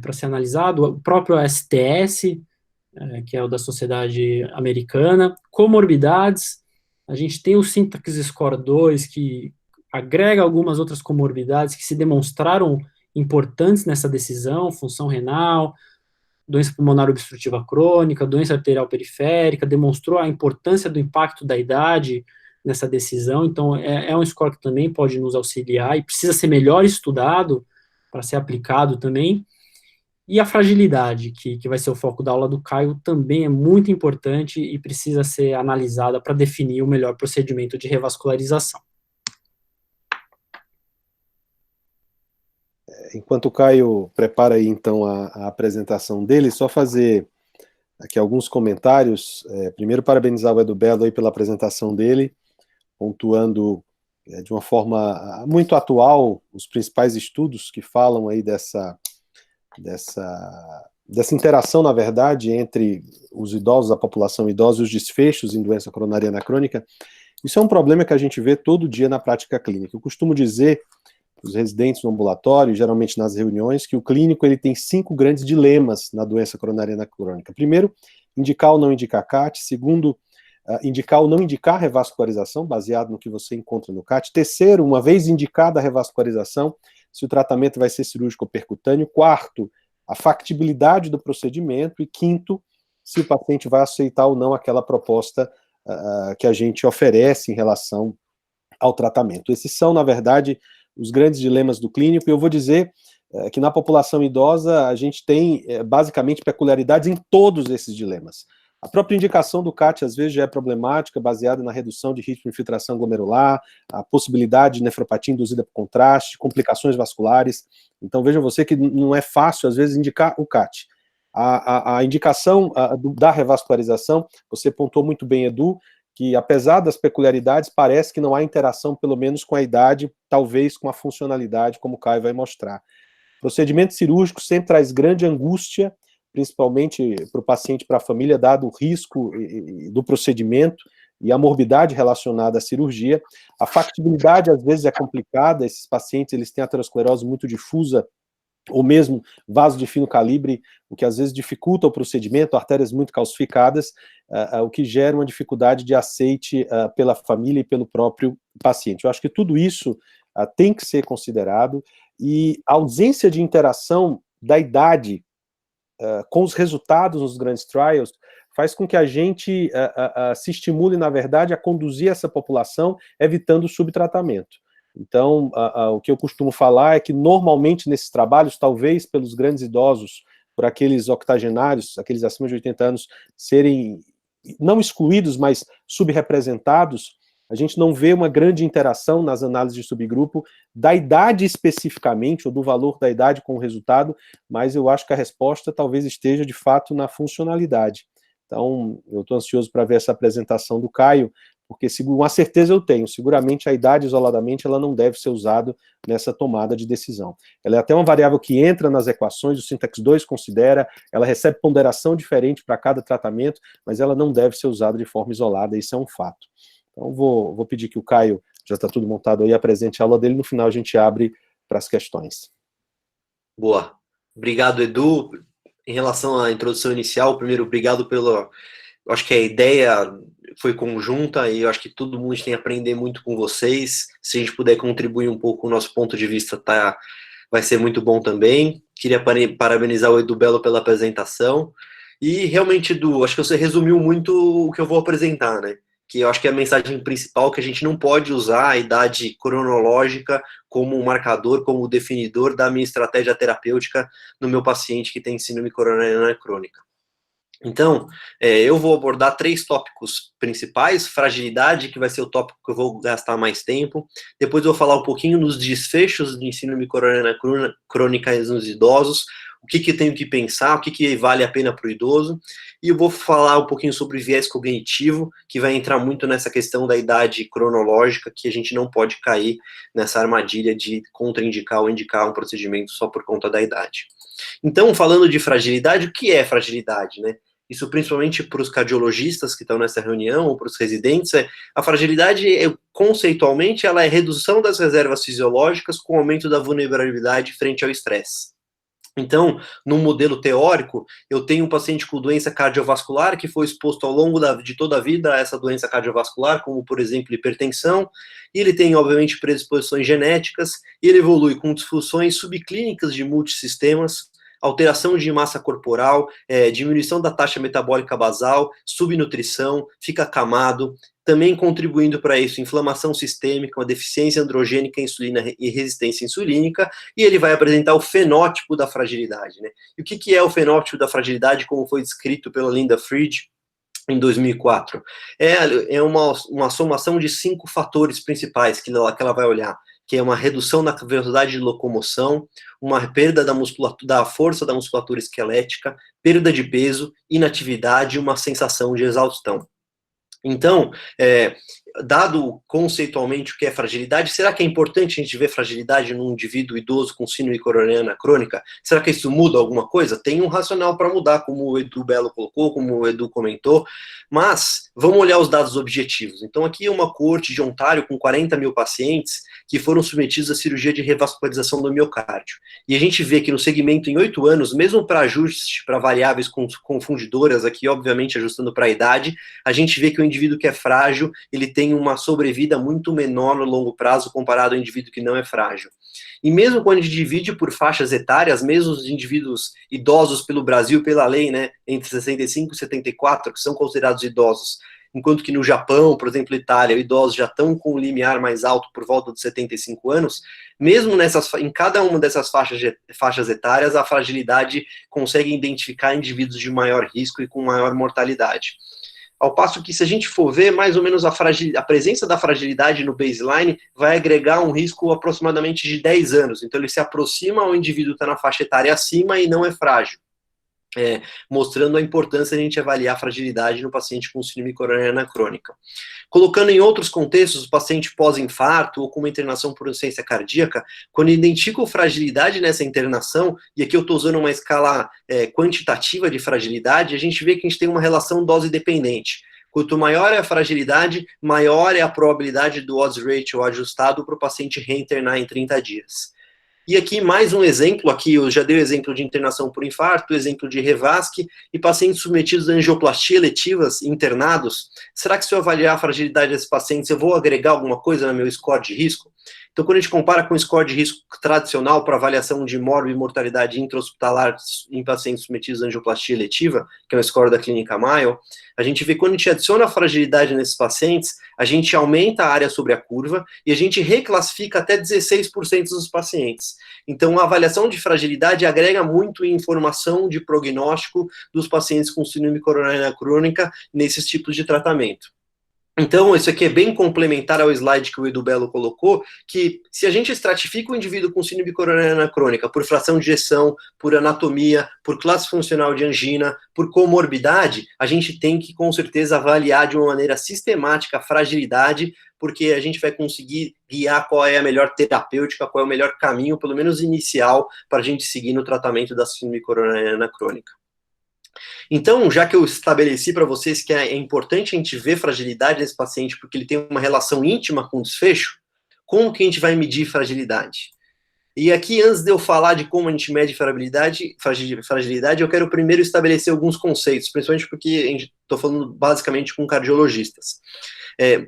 para ser analisado, o próprio STS, que é o da Sociedade Americana, comorbidades, a gente tem o Syntax Score 2, que agrega algumas outras comorbidades que se demonstraram importantes nessa decisão, função renal, doença pulmonar obstrutiva crônica, doença arterial periférica, demonstrou a importância do impacto da idade nessa decisão, então é um score que também pode nos auxiliar e precisa ser melhor estudado para ser aplicado também. E a fragilidade, que vai ser o foco da aula do Caio, também é muito importante e precisa ser analisada para definir o melhor procedimento de revascularização. Enquanto o Caio prepara aí, então, a apresentação dele, só fazer aqui alguns comentários. Primeiro, parabenizar o Edu Belo aí pela apresentação dele, pontuando de uma forma muito atual os principais estudos que falam aí dessa interação, na verdade, entre os idosos, a população idosa e os desfechos em doença coronariana crônica. Isso é um problema que a gente vê todo dia na prática clínica. Eu costumo dizer para os residentes no ambulatório, geralmente nas reuniões, que o clínico ele tem 5 grandes dilemas na doença coronariana crônica. Primeiro, indicar ou não indicar CAT. Segundo, indicar ou não indicar revascularização, baseado no que você encontra no CAT. Terceiro, uma vez indicada a revascularização, se o tratamento vai ser cirúrgico ou percutâneo. Quarto, a factibilidade do procedimento. E quinto, se o paciente vai aceitar ou não aquela proposta que a gente oferece em relação ao tratamento. Esses são, na verdade, os grandes dilemas do clínico, e eu vou dizer que na população idosa a gente tem, basicamente, peculiaridades em todos esses dilemas. A própria indicação do CAT, às vezes, já é problemática, baseada na redução de ritmo de infiltração glomerular, a possibilidade de nefropatia induzida por contraste, complicações vasculares. Então, vejam você que não é fácil, às vezes, indicar o CAT. A indicação da revascularização, você pontuou muito bem, Edu, que apesar das peculiaridades, parece que não há interação, pelo menos com a idade, talvez com a funcionalidade, como o Caio vai mostrar. Procedimento cirúrgico sempre traz grande angústia, principalmente para o paciente e para a família, dado o risco do procedimento e a morbidade relacionada à cirurgia. A factibilidade, às vezes, é complicada, esses pacientes eles têm aterosclerose muito difusa, ou mesmo vaso de fino calibre, o que às vezes dificulta o procedimento, artérias muito calcificadas, o que gera uma dificuldade de aceite pela família e pelo próprio paciente. Eu acho que tudo isso tem que ser considerado, e a ausência de interação da idade com os resultados nos grandes trials faz com que a gente se estimule, na verdade, a conduzir essa população, evitando o subtratamento. Então, o que eu costumo falar é que, normalmente, nesses trabalhos, talvez pelos grandes idosos, por aqueles octogenários, aqueles acima de 80 anos, serem não excluídos, mas subrepresentados, a gente não vê uma grande interação nas análises de subgrupo da idade especificamente, ou do valor da idade com o resultado, mas eu acho que a resposta talvez esteja, de fato, na funcionalidade. Então, eu estou ansioso para ver essa apresentação do Caio, porque uma certeza eu tenho, seguramente a idade isoladamente ela não deve ser usada nessa tomada de decisão. Ela é até uma variável que entra nas equações, o Syntax 2 considera, ela recebe ponderação diferente para cada tratamento, mas ela não deve ser usada de forma isolada, isso é um fato. Então vou pedir que o Caio, já está tudo montado aí, apresente a aula dele, no final a gente abre para as questões. Boa. Obrigado, Edu. Em relação à introdução inicial, primeiro, obrigado pelo... Eu acho que a ideia foi conjunta e eu acho que todo mundo tem que aprender muito com vocês. Se a gente puder contribuir um pouco com o nosso ponto de vista, vai ser muito bom também. Queria parabenizar o Edu Belo pela apresentação. E realmente, Edu, acho que você resumiu muito o que eu vou apresentar, né? Que eu acho que é a mensagem principal, que a gente não pode usar a idade cronológica como um marcador, como definidor da minha estratégia terapêutica no meu paciente que tem síndrome coronariana crônica. Então, eu vou abordar 3 tópicos principais: fragilidade, que vai ser o tópico que eu vou gastar mais tempo. Depois eu vou falar um pouquinho nos desfechos de síndrome coronariana crônica nos idosos, o que eu tenho que pensar, o que vale a pena para o idoso, e eu vou falar um pouquinho sobre viés cognitivo, que vai entrar muito nessa questão da idade cronológica, que a gente não pode cair nessa armadilha de contraindicar ou indicar um procedimento só por conta da idade. Então, falando de fragilidade, o que é fragilidade, né? Isso principalmente para os cardiologistas que estão nessa reunião, ou para os residentes, a fragilidade, conceitualmente, ela é redução das reservas fisiológicas com aumento da vulnerabilidade frente ao estresse. Então, num modelo teórico, eu tenho um paciente com doença cardiovascular que foi exposto ao longo de toda a vida a essa doença cardiovascular, como, por exemplo, hipertensão, e ele tem, obviamente, predisposições genéticas, e ele evolui com disfunções subclínicas de multissistemas, alteração de massa corporal, diminuição da taxa metabólica basal, subnutrição, fica acamado, também contribuindo para isso, inflamação sistêmica, uma deficiência androgênica, insulina e resistência insulínica, e ele vai apresentar o fenótipo da fragilidade, né? E o que é o fenótipo da fragilidade, como foi descrito pela Linda Fried em 2004? É uma somação de 5 fatores principais que ela vai olhar, que é uma redução na velocidade de locomoção, uma perda da força da musculatura esquelética, perda de peso, inatividade e uma sensação de exaustão. Então, dado conceitualmente o que é fragilidade, será que é importante a gente ver fragilidade num indivíduo idoso com síndrome coronariana crônica? Será que isso muda alguma coisa? Tem um racional para mudar, como o Edu Belo colocou, como o Edu comentou, mas vamos olhar os dados objetivos. Então, aqui é uma coorte de Ontário com 40 mil pacientes que foram submetidos à cirurgia de revascularização do miocárdio. E a gente vê que no segmento em 8 anos, mesmo para ajuste para variáveis confundidoras, aqui obviamente ajustando para a idade, a gente vê que o indivíduo que é frágil, ele tem uma sobrevida muito menor no longo prazo comparado ao indivíduo que não é frágil. E mesmo quando a gente divide por faixas etárias, mesmo os indivíduos idosos pelo Brasil, pela lei, né, entre 65 e 74, que são considerados idosos, enquanto que no Japão, por exemplo, Itália, idosos já estão com o limiar mais alto por volta dos 75 anos, mesmo em cada uma dessas faixas etárias, a fragilidade consegue identificar indivíduos de maior risco e com maior mortalidade. Ao passo que, se a gente for ver, mais ou menos a presença da fragilidade no baseline vai agregar um risco aproximadamente de 10 anos. Então, ele se aproxima ao indivíduo que está na faixa etária acima e não é frágil. Mostrando a importância de a gente avaliar a fragilidade no paciente com síndrome coronariana crônica. Colocando em outros contextos, o paciente pós-infarto ou com uma internação por insuficiência cardíaca, quando identifico fragilidade nessa internação, e aqui eu estou usando uma escala quantitativa de fragilidade, a gente vê que a gente tem uma relação dose-dependente. Quanto maior é a fragilidade, maior é a probabilidade do odds ratio ajustado para o paciente reinternar em 30 dias. E aqui mais um exemplo, aqui eu já dei o exemplo de internação por infarto, exemplo de revasc e pacientes submetidos a angioplastia eletivas internados. Será que se eu avaliar a fragilidade desses pacientes, eu vou agregar alguma coisa no meu score de risco? Então, quando a gente compara com o score de risco tradicional para avaliação de morbimortalidade intra-hospitalar em pacientes submetidos a angioplastia eletiva, que é o score da Clínica Mayo, a gente vê que quando a gente adiciona a fragilidade nesses pacientes, a gente aumenta a área sobre a curva e a gente reclassifica até 16% dos pacientes. Então, a avaliação de fragilidade agrega muito em informação de prognóstico dos pacientes com síndrome coronariana crônica nesses tipos de tratamento. Então, isso aqui é bem complementar ao slide que o Edu Belo colocou, que se a gente estratifica o indivíduo com síndrome coronariana crônica por fração de ejeção, por anatomia, por classe funcional de angina, por comorbidade, a gente tem que, com certeza, avaliar de uma maneira sistemática a fragilidade, porque a gente vai conseguir guiar qual é a melhor terapêutica, qual é o melhor caminho, pelo menos inicial, para a gente seguir no tratamento da síndrome coronariana crônica. Então, já que eu estabeleci para vocês que é importante a gente ver fragilidade nesse paciente, porque ele tem uma relação íntima com o desfecho, como que a gente vai medir fragilidade? E aqui, antes de eu falar de como a gente mede fragilidade, eu quero primeiro estabelecer alguns conceitos, principalmente porque estou falando basicamente com cardiologistas.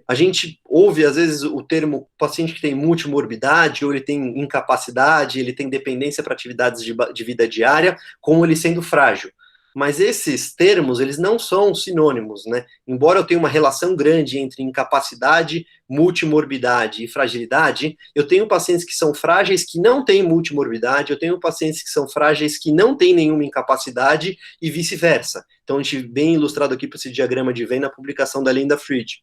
A gente ouve, às vezes, o termo paciente que tem multimorbidade, ou ele tem incapacidade, ele tem dependência para atividades de vida diária, como ele sendo frágil. Mas esses termos, eles não são sinônimos, né? Embora eu tenha uma relação grande entre incapacidade, multimorbidade e fragilidade, eu tenho pacientes que são frágeis que não têm multimorbidade, eu tenho pacientes que são frágeis que não têm nenhuma incapacidade e vice-versa. Então, a gente bem ilustrado aqui para esse diagrama de Venn na publicação da Linda Fried.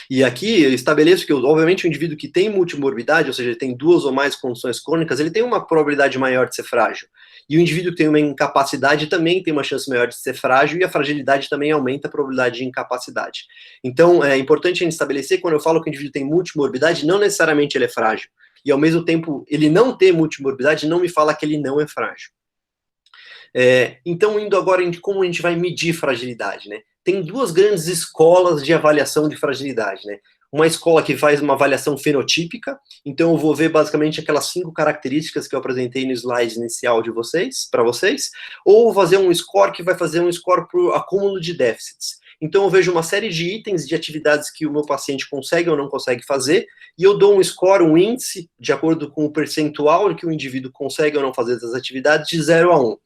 E aqui eu estabeleço que, obviamente, o indivíduo que tem multimorbidade, ou seja, ele tem 2 ou mais condições crônicas, ele tem uma probabilidade maior de ser frágil. E o indivíduo que tem uma incapacidade também tem uma chance maior de ser frágil, e a fragilidade também aumenta a probabilidade de incapacidade. Então, é importante a gente estabelecer, quando eu falo que o indivíduo tem multimorbidade, não necessariamente ele é frágil. E, ao mesmo tempo, ele não ter multimorbidade não me fala que ele não é frágil. Então, indo agora em como a gente vai medir fragilidade, né? Tem duas grandes escolas de avaliação de fragilidade, né? Uma escola que faz uma avaliação fenotípica, então eu vou ver basicamente aquelas 5 características que eu apresentei no slide inicial de vocês, para vocês, ou fazer um score que vai fazer um score por acúmulo de déficits. Então eu vejo uma série de itens de atividades que o meu paciente consegue ou não consegue fazer, e eu dou um score, um índice, de acordo com o percentual que o indivíduo consegue ou não fazer essas atividades, de 0 a 1.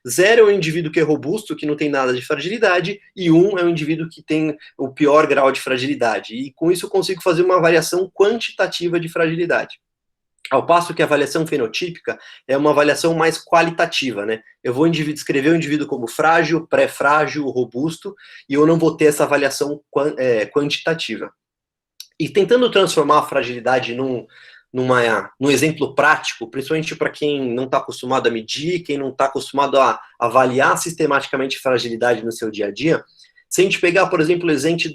0 é o indivíduo que é robusto, que não tem nada de fragilidade, e 1 é o indivíduo que tem o pior grau de fragilidade. E com isso eu consigo fazer uma avaliação quantitativa de fragilidade. Ao passo que a avaliação fenotípica é uma avaliação mais qualitativa, né? Eu vou descrever o indivíduo como frágil, pré-frágil, robusto, e eu não vou ter essa avaliação quantitativa. E tentando transformar a fragilidade num exemplo prático, principalmente para quem não está acostumado a medir, quem não está acostumado a avaliar sistematicamente fragilidade no seu dia a dia, se a gente pegar, por exemplo,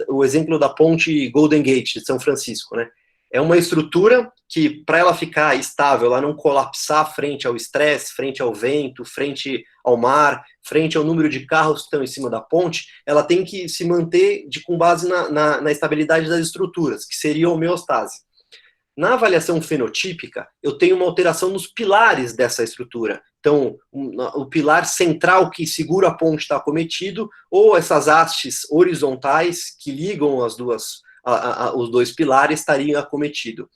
o exemplo da ponte Golden Gate de São Francisco, né? É uma estrutura que, para ela ficar estável, ela não colapsar frente ao estresse, frente ao vento, frente ao mar, frente ao número de carros que estão em cima da ponte, ela tem que se manter com base na estabilidade das estruturas, que seria a homeostase. Na avaliação fenotípica, eu tenho uma alteração nos pilares dessa estrutura. Então, o pilar central que segura a ponte está acometido, ou essas hastes horizontais que ligam os dois pilares estariam acometidos.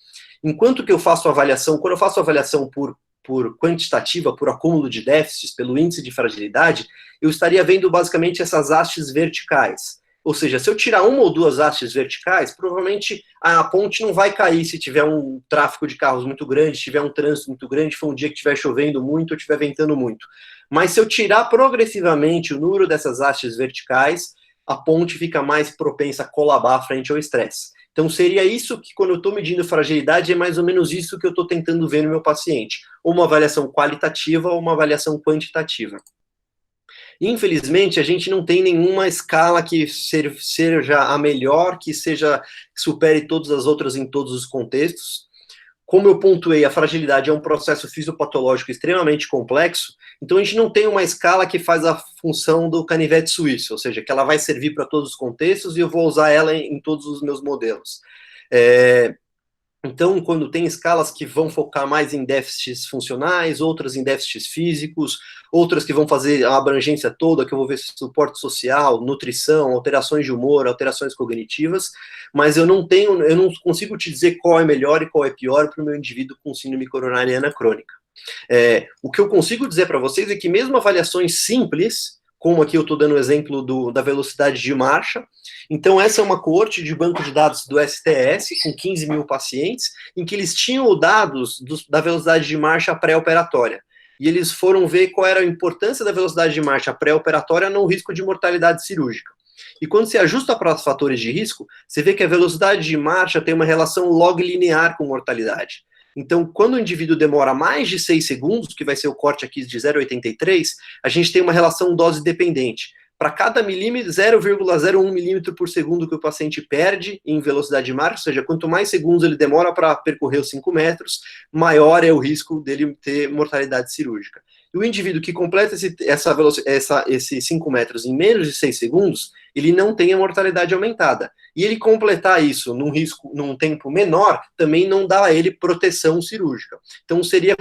Enquanto que eu faço a avaliação, quando eu faço a avaliação por quantitativa, por acúmulo de déficits, pelo índice de fragilidade, eu estaria vendo basicamente essas hastes verticais. Ou seja, se eu tirar uma ou duas hastes verticais, provavelmente a ponte não vai cair se tiver um tráfego de carros muito grande, se tiver um trânsito muito grande, for um dia que estiver chovendo muito ou estiver ventando muito. Mas se eu tirar progressivamente o número dessas hastes verticais, a ponte fica mais propensa a colabar frente ao estresse. Então seria isso que, quando eu estou medindo fragilidade, é mais ou menos isso que eu estou tentando ver no meu paciente. Ou uma avaliação qualitativa ou uma avaliação quantitativa. Infelizmente, a gente não tem nenhuma escala que seja a melhor, que supere todas as outras em todos os contextos. Como eu pontuei, a fragilidade é um processo fisiopatológico extremamente complexo, então a gente não tem uma escala que faz a função do canivete suíço, ou seja, que ela vai servir para todos os contextos e eu vou usar ela em todos os meus modelos. Então, quando tem escalas que vão focar mais em déficits funcionais, outras em déficits físicos, outras que vão fazer a abrangência toda, que eu vou ver suporte social, nutrição, alterações de humor, alterações cognitivas, mas eu não consigo te dizer qual é melhor e qual é pior para o meu indivíduo com síndrome coronariana crônica. O que eu consigo dizer para vocês é que mesmo avaliações simples, como aqui eu estou dando o exemplo da velocidade de marcha. Então, essa é uma coorte de banco de dados do STS, com 15 mil pacientes, em que eles tinham dados da velocidade de marcha pré-operatória. E eles foram ver qual era a importância da velocidade de marcha pré-operatória no risco de mortalidade cirúrgica. E quando se ajusta para os fatores de risco, você vê que a velocidade de marcha tem uma relação log linear com mortalidade. Então, quando o indivíduo demora mais de 6 segundos, que vai ser o corte aqui de 0,83, a gente tem uma relação dose dependente. Para cada milímetro, 0,01 milímetro por segundo que o paciente perde em velocidade de marcha, ou seja, quanto mais segundos ele demora para percorrer os 5 metros, maior é o risco dele ter mortalidade cirúrgica. E o indivíduo que completa esses 5 metros em menos de 6 segundos, ele não tem a mortalidade aumentada. E ele completar isso num tempo menor, também não dá a ele proteção cirúrgica. Então seria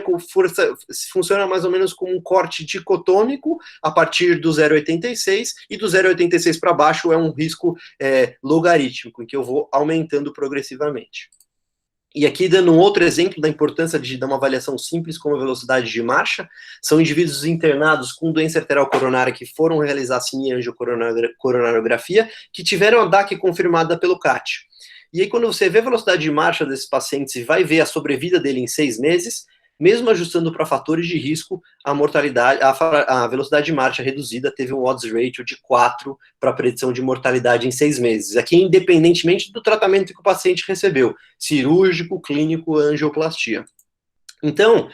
funciona mais ou menos como um corte dicotômico a partir do 0,86, e do 0,86 para baixo é um risco logarítmico, em que eu vou aumentando progressivamente. E aqui, dando um outro exemplo da importância de dar uma avaliação simples como a velocidade de marcha, são indivíduos internados com doença arterial coronária que foram realizar sim angiocoronariografia, que tiveram a DAC confirmada pelo CAT. E aí, quando você vê a velocidade de marcha desses pacientes e vai ver a sobrevida dele em 6 meses, mesmo ajustando para fatores de risco, a velocidade de marcha reduzida teve um odds ratio de 4 para a predição de mortalidade em 6 meses. Aqui, independentemente do tratamento que o paciente recebeu, cirúrgico, clínico, angioplastia. Então,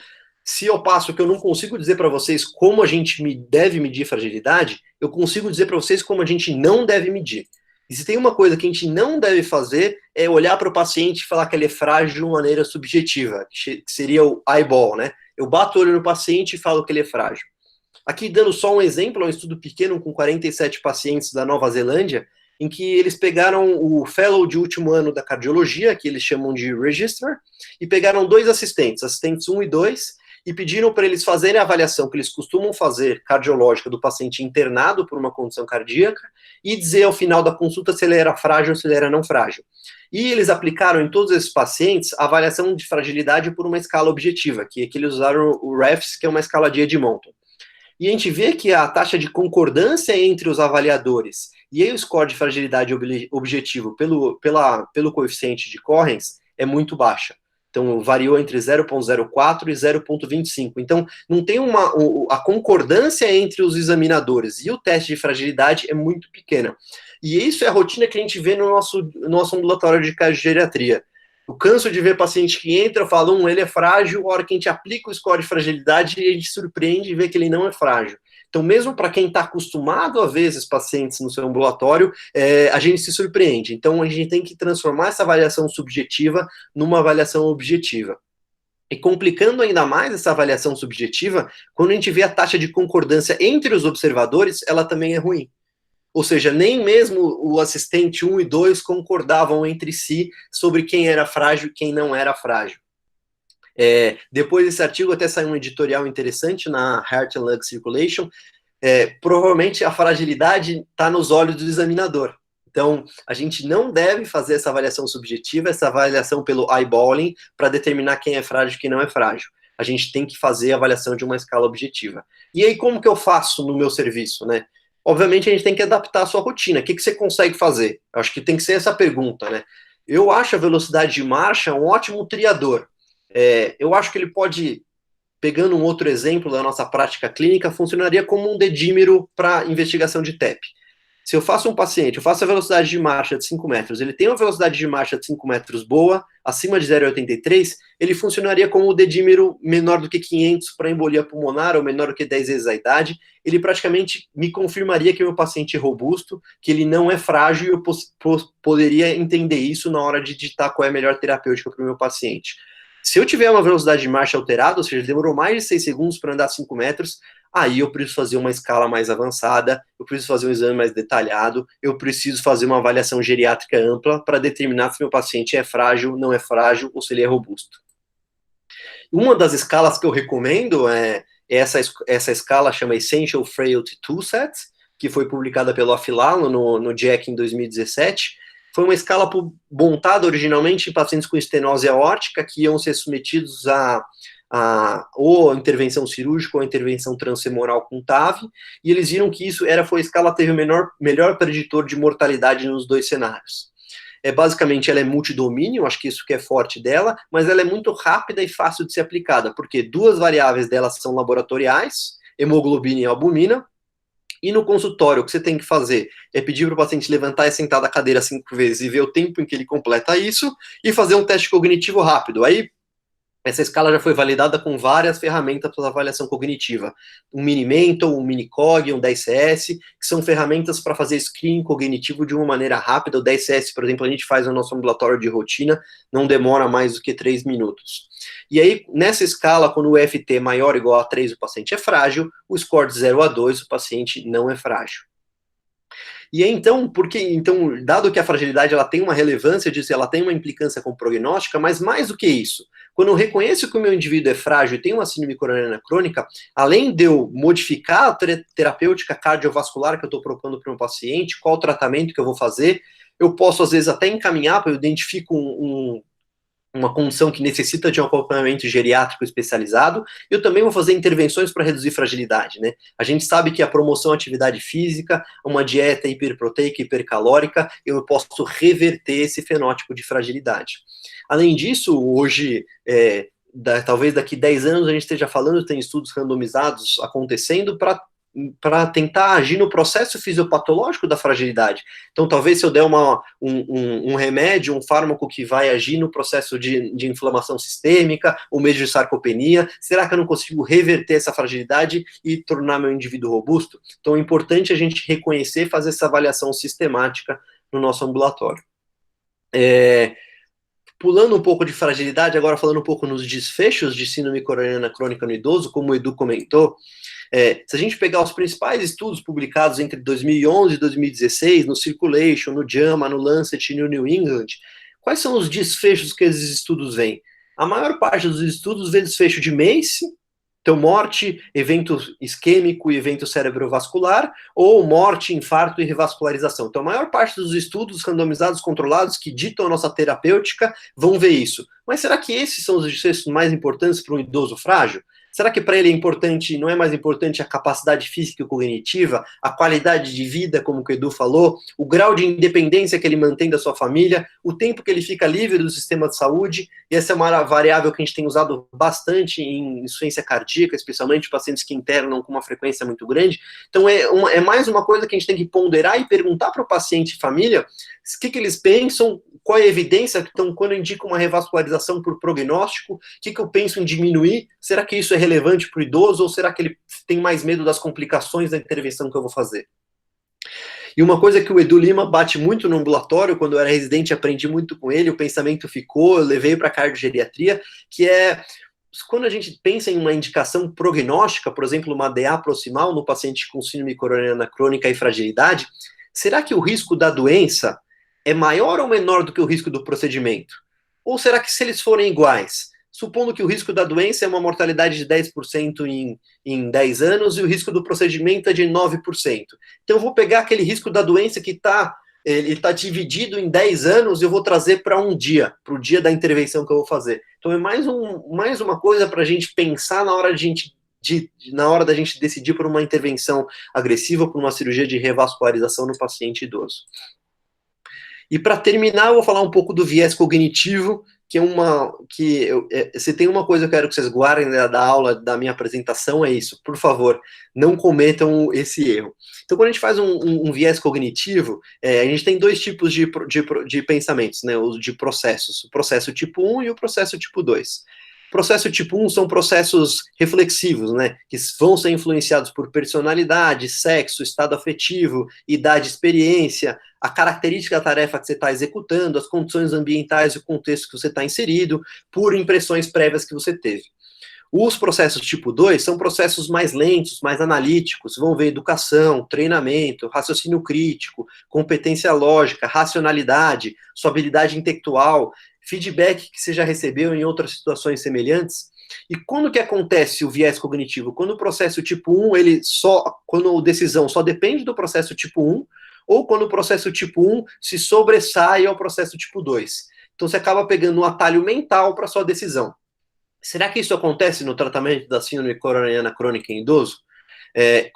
Se eu passo que eu não consigo dizer para vocês como a gente deve medir fragilidade, eu consigo dizer para vocês como a gente não deve medir. E se tem uma coisa que a gente não deve fazer, é olhar para o paciente e falar que ele é frágil de uma maneira subjetiva, que seria o eyeball, né? Eu bato o olho no paciente e falo que ele é frágil. Aqui, dando só um exemplo, é um estudo pequeno com 47 pacientes da Nova Zelândia, em que eles pegaram o fellow de último ano da cardiologia, que eles chamam de registrar, e pegaram 2 assistentes 1 e 2, e pediram para eles fazerem a avaliação que eles costumam fazer, cardiológica, do paciente internado por uma condição cardíaca, e dizer ao final da consulta se ele era frágil ou se ele era não frágil. E eles aplicaram em todos esses pacientes a avaliação de fragilidade por uma escala objetiva, que eles usaram o REFS, que é uma escala de Edmonton. E a gente vê que a taxa de concordância entre os avaliadores e aí o score de fragilidade objetivo pelo coeficiente de Cohen's é muito baixa. Então, variou entre 0,04 e 0,25. Então, não tem a concordância entre os examinadores e o teste de fragilidade é muito pequena. E isso é a rotina que a gente vê no nosso ambulatório de cardiogeriatria. Eu canso de ver paciente que entra, fala, ele é frágil, a hora que a gente aplica o score de fragilidade, a gente surpreende e vê que ele não é frágil. Então, mesmo para quem está acostumado a ver esses pacientes no seu ambulatório, a gente se surpreende. Então, a gente tem que transformar essa avaliação subjetiva numa avaliação objetiva. E complicando ainda mais essa avaliação subjetiva, quando a gente vê a taxa de concordância entre os observadores, ela também é ruim. Ou seja, nem mesmo o assistente 1 e 2 concordavam entre si sobre quem era frágil e quem não era frágil. Depois desse artigo até saiu um editorial interessante na Heart and Lung Circulation. Provavelmente a fragilidade está nos olhos do examinador. Então, a gente não deve fazer essa avaliação subjetiva, essa avaliação pelo eyeballing, para determinar quem é frágil e quem não é frágil. A gente tem que fazer a avaliação de uma escala objetiva. E aí, como que eu faço no meu serviço, né? Obviamente, a gente tem que adaptar a sua rotina. O que você consegue fazer? Eu acho que tem que ser essa pergunta, né? Eu acho a velocidade de marcha um ótimo triador. Eu acho que ele pode, pegando um outro exemplo da nossa prática clínica, funcionaria como um dedímero para investigação de TEP. Se eu faço um paciente, eu faço a velocidade de marcha de 5 metros, ele tem uma velocidade de marcha de 5 metros boa, acima de 0,83, ele funcionaria como um dedímero menor do que 500 para embolia pulmonar, ou menor do que 10 vezes a idade, ele praticamente me confirmaria que o meu paciente é robusto, que ele não é frágil, e eu poderia entender isso na hora de digitar qual é a melhor terapêutica para o meu paciente. Se eu tiver uma velocidade de marcha alterada, ou seja, demorou mais de 6 segundos para andar 5 metros, aí eu preciso fazer uma escala mais avançada, eu preciso fazer um exame mais detalhado, eu preciso fazer uma avaliação geriátrica ampla para determinar se meu paciente é frágil, não é frágil ou se ele é robusto. Uma das escalas que eu recomendo essa escala chama Essential Frailty Toolset, que foi publicada pelo Afilalo no JACC em 2017. Foi uma escala montada originalmente em pacientes com estenose aórtica que iam ser submetidos ou intervenção cirúrgica ou intervenção transfemoral com TAV, e eles viram que foi a escala que teve o melhor preditor de mortalidade nos 2 cenários. Basicamente, ela é multidomínio, acho que isso que é forte dela, mas ela é muito rápida e fácil de ser aplicada, porque 2 variáveis dela são laboratoriais, hemoglobina e albumina, e no consultório, o que você tem que fazer é pedir para o paciente levantar e sentar da cadeira 5 vezes e ver o tempo em que ele completa isso, e fazer um teste cognitivo rápido. Aí, essa escala já foi validada com várias ferramentas para avaliação cognitiva. Um Minimental, um Minicog, um 10CS, que são ferramentas para fazer screening cognitivo de uma maneira rápida. O 10CS, por exemplo, a gente faz no nosso ambulatório de rotina, não demora mais do que 3 minutos. E aí, nessa escala, quando o FT maior ou igual a 3, o paciente é frágil, o score de 0 a 2, o paciente não é frágil. E aí, então, dado que a fragilidade ela tem uma relevância disso, ela tem uma implicância com prognóstica, mas mais do que isso, quando eu reconheço que o meu indivíduo é frágil e tem uma síndrome coronariana crônica, além de eu modificar a terapêutica cardiovascular que eu estou propondo para o meu paciente, qual o tratamento que eu vou fazer, eu posso, às vezes, até encaminhar, para eu identifico uma condição que necessita de um acompanhamento geriátrico especializado, eu também vou fazer intervenções para reduzir fragilidade, né? A gente sabe que a promoção à atividade física, uma dieta hiperproteica, hipercalórica, eu posso reverter esse fenótipo de fragilidade. Além disso, hoje, talvez daqui 10 anos a gente esteja falando, tem estudos randomizados acontecendo para para tentar agir no processo fisiopatológico da fragilidade. Então, talvez se eu der um remédio, um fármaco que vai agir no processo de inflamação sistêmica, ou mesmo de sarcopenia, será que eu não consigo reverter essa fragilidade e tornar meu indivíduo robusto? Então, é importante a gente reconhecer e fazer essa avaliação sistemática no nosso ambulatório. Pulando um pouco de fragilidade, agora falando um pouco nos desfechos de síndrome coronariana crônica no idoso, como o Edu comentou, se a gente pegar os principais estudos publicados entre 2011 e 2016, no Circulation, no JAMA, no Lancet e no New England, quais são os desfechos que esses estudos veem? A maior parte dos estudos vê desfecho de MACE, então morte, evento isquêmico e evento cerebrovascular, ou morte, infarto e revascularização. Então a maior parte dos estudos randomizados controlados que ditam a nossa terapêutica vão ver isso. Mas será que esses são os desfechos mais importantes para um idoso frágil? Será que para ele é importante, não é mais importante a capacidade física e cognitiva, a qualidade de vida, como o Edu falou, o grau de independência que ele mantém da sua família, o tempo que ele fica livre do sistema de saúde? E essa é uma variável que a gente tem usado bastante em insuficiência cardíaca, especialmente pacientes que internam com uma frequência muito grande. Então é mais uma coisa que a gente tem que ponderar e perguntar para o paciente e família o que eles pensam, qual é a evidência. Então, quando eu indico uma revascularização por prognóstico, o que eu penso em diminuir? Será que isso é relevante para o idoso, ou será que ele tem mais medo das complicações da intervenção que eu vou fazer? E uma coisa que o Edu Lima bate muito no ambulatório, quando eu era residente, aprendi muito com ele, o pensamento ficou, eu levei para a cardiogeriatria, que é, quando a gente pensa em uma indicação prognóstica, por exemplo, uma DA proximal no paciente com síndrome coronariana crônica e fragilidade, será que o risco da doença é maior ou menor do que o risco do procedimento? Ou será que se eles forem iguais, supondo que o risco da doença é uma mortalidade de 10% em 10 anos e o risco do procedimento é de 9%. Então eu vou pegar aquele risco da doença que está dividido em 10 anos e eu vou trazer para um dia, para o dia da intervenção que eu vou fazer. Então é mais uma coisa para a gente pensar na hora da gente decidir por uma intervenção agressiva, por uma cirurgia de revascularização no paciente idoso. E para terminar, eu vou falar um pouco do viés cognitivo, se tem uma coisa que eu quero que vocês guardem da aula, da minha apresentação, é isso. Por favor, não cometam esse erro. Então, quando a gente faz um viés cognitivo, a gente tem dois tipos de pensamentos, né, de processos. O processo tipo 1 e o processo tipo 2. Processo tipo 1 são processos reflexivos, né, que vão ser influenciados por personalidade, sexo, estado afetivo, idade, experiência, a característica da tarefa que você está executando, as condições ambientais e o contexto que você está inserido, por impressões prévias que você teve. Os processos tipo 2 são processos mais lentos, mais analíticos, vão ver educação, treinamento, raciocínio crítico, competência lógica, racionalidade, sua habilidade intelectual, feedback que você já recebeu em outras situações semelhantes. E quando que acontece o viés cognitivo? Quando o processo tipo 1, quando a decisão só depende do processo tipo 1, ou quando o processo tipo 1 se sobressai ao processo tipo 2. Então você acaba pegando um atalho mental para sua decisão. Será que isso acontece no tratamento da síndrome coronariana crônica em idoso?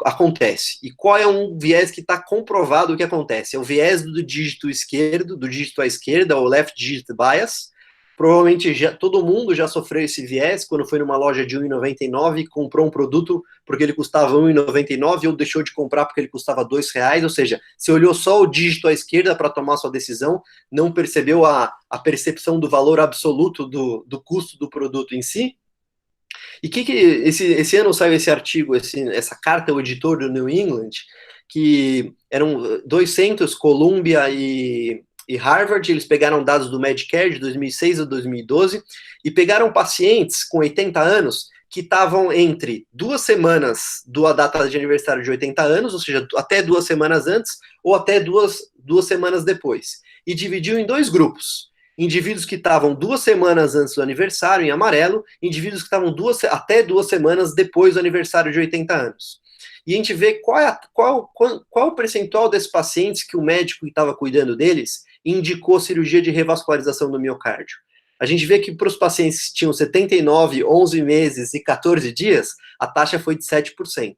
Acontece. E qual é um viés que está comprovado que acontece? É o viés do dígito esquerdo, do dígito à esquerda, o left digit bias. Provavelmente todo mundo já sofreu esse viés quando foi numa loja de R$1,99 e comprou um produto porque ele custava R$1,99 ou deixou de comprar porque ele custava R$2, ou seja, você olhou só o dígito à esquerda para tomar sua decisão, não percebeu a percepção do valor absoluto do custo do produto em si. E esse ano saiu esse artigo, essa carta ao editor do New England, que eram dois centros, Columbia e Harvard. Eles pegaram dados do Medicare de 2006 a 2012 e pegaram pacientes com 80 anos que estavam entre 2 semanas da data de aniversário de 80 anos, ou seja, até 2 semanas antes ou até duas semanas depois, e dividiu em 2 grupos. Indivíduos que estavam 2 semanas antes do aniversário, em amarelo, indivíduos que estavam até 2 semanas depois do aniversário de 80 anos. E a gente vê qual o percentual desses pacientes que o médico que estava cuidando deles indicou cirurgia de revascularização do miocárdio. A gente vê que para os pacientes que tinham 79, 11 meses e 14 dias, a taxa foi de 7%.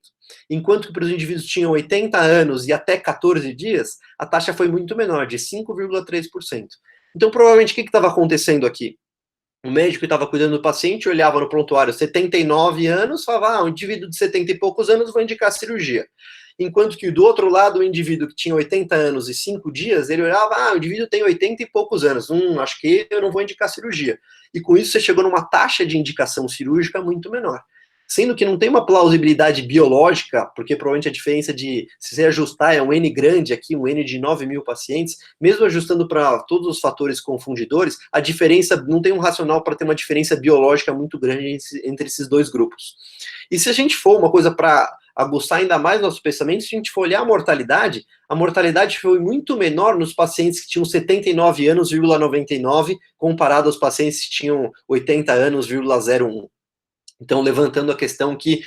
Enquanto que para os indivíduos que tinham 80 anos e até 14 dias, a taxa foi muito menor, de 5,3%. Então, provavelmente, o que estava acontecendo aqui? O médico que estava cuidando do paciente olhava no prontuário 79 anos, falava, um indivíduo de 70 e poucos anos, vou indicar cirurgia. Enquanto que do outro lado, o indivíduo que tinha 80 anos e 5 dias, ele olhava, o indivíduo tem 80 e poucos anos, acho que eu não vou indicar cirurgia. E com isso você chegou numa taxa de indicação cirúrgica muito menor. Sendo que não tem uma plausibilidade biológica, porque provavelmente a diferença de, se você ajustar, é um N grande aqui, um N de 9 mil pacientes, mesmo ajustando para todos os fatores confundidores, a diferença, não tem um racional para ter uma diferença biológica muito grande entre esses dois grupos. E se a gente for uma coisa para aguçar ainda mais nossos pensamentos, se a gente for olhar a mortalidade foi muito menor nos pacientes que tinham 79 anos,99, comparado aos pacientes que tinham 80 anos,01. Então, levantando a questão que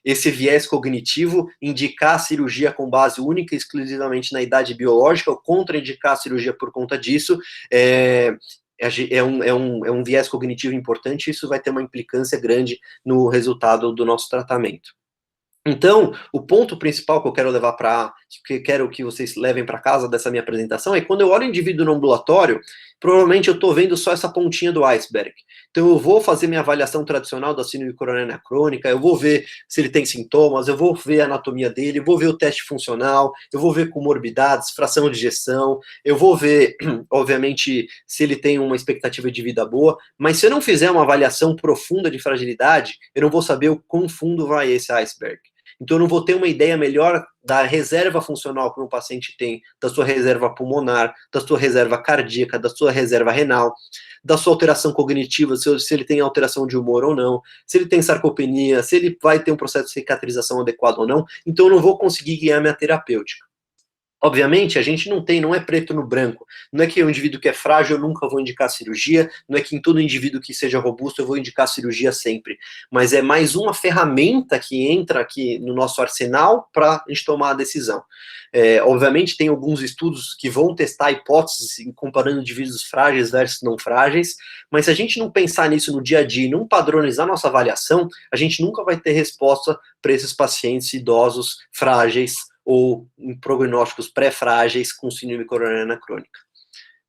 esse viés cognitivo, indicar a cirurgia com base única e exclusivamente na idade biológica, ou contraindicar a cirurgia por conta disso, é um viés cognitivo importante, e isso vai ter uma implicância grande no resultado do nosso tratamento. Então, o ponto principal que eu quero levar que quero que vocês levem para casa dessa minha apresentação é que quando eu olho o indivíduo no ambulatório, provavelmente eu estou vendo só essa pontinha do iceberg. Então, eu vou fazer minha avaliação tradicional da síndrome coronariana crônica, eu vou ver se ele tem sintomas, eu vou ver a anatomia dele, eu vou ver o teste funcional, eu vou ver comorbidades, fração de ejeção, eu vou ver, obviamente, se ele tem uma expectativa de vida boa, mas se eu não fizer uma avaliação profunda de fragilidade, eu não vou saber o quão fundo vai esse iceberg. Então, eu não vou ter uma ideia melhor da reserva funcional que um paciente tem, da sua reserva pulmonar, da sua reserva cardíaca, da sua reserva renal, da sua alteração cognitiva, se ele tem alteração de humor ou não, se ele tem sarcopenia, se ele vai ter um processo de cicatrização adequado ou não. Então, eu não vou conseguir guiar minha terapêutica. Obviamente, a gente não é preto no branco. Não é que o indivíduo que é frágil eu nunca vou indicar cirurgia, não é que em todo indivíduo que seja robusto eu vou indicar cirurgia sempre. Mas é mais uma ferramenta que entra aqui no nosso arsenal para a gente tomar a decisão. Obviamente, tem alguns estudos que vão testar hipóteses comparando indivíduos frágeis versus não frágeis, mas se a gente não pensar nisso no dia a dia e não padronizar nossa avaliação, a gente nunca vai ter resposta para esses pacientes idosos frágeis ou em prognósticos pré-frágeis com síndrome coronariana crônica.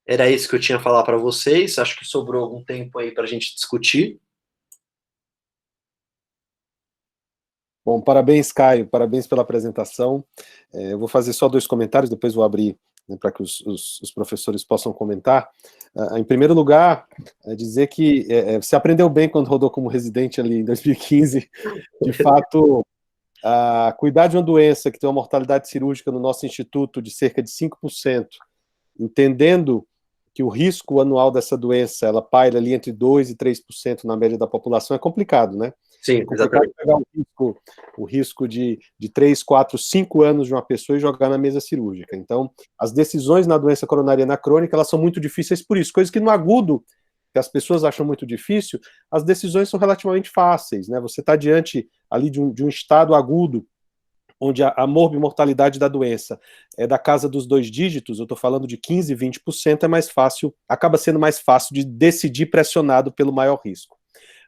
Era isso que eu tinha a falar para vocês, acho que sobrou algum tempo aí para a gente discutir. Bom, parabéns, Caio, parabéns pela apresentação. Eu vou fazer só 2 comentários, depois vou abrir, né, para que os professores possam comentar. Em primeiro lugar, dizer que você aprendeu bem quando rodou como residente ali em 2015, de fato. Cuidar de uma doença que tem uma mortalidade cirúrgica no nosso instituto de cerca de 5%, entendendo que o risco anual dessa doença, ela paira ali entre 2% e 3% na média da população, é complicado, né? Sim, é complicado pegar o risco de 3, 4, 5 anos de uma pessoa e jogar na mesa cirúrgica. Então, as decisões na doença coronariana crônica, elas são muito difíceis por isso, coisas que no agudo, que as pessoas acham muito difícil, as decisões são relativamente fáceis, né? Você está diante ali de um estado agudo, onde a morbimortalidade da doença é da casa dos 2 dígitos, eu estou falando de 15%, 20%, é mais fácil, acaba sendo mais fácil de decidir pressionado pelo maior risco.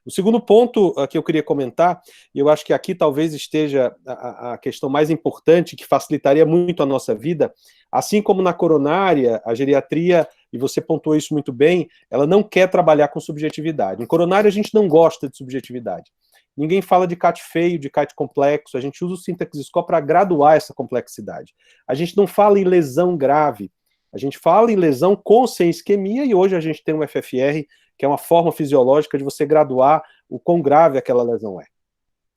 O segundo ponto que eu queria comentar, e eu acho que aqui talvez esteja a questão mais importante, que facilitaria muito a nossa vida, assim como na coronária, a geriatria, e você pontuou isso muito bem, ela não quer trabalhar com subjetividade. Em coronária a gente não gosta de subjetividade. Ninguém fala de CAT feio, de CAT complexo, a gente usa o Syntax Score para graduar essa complexidade. A gente não fala em lesão grave, a gente fala em lesão com ou sem isquemia, e hoje a gente tem um FFR, que é uma forma fisiológica de você graduar o quão grave aquela lesão é.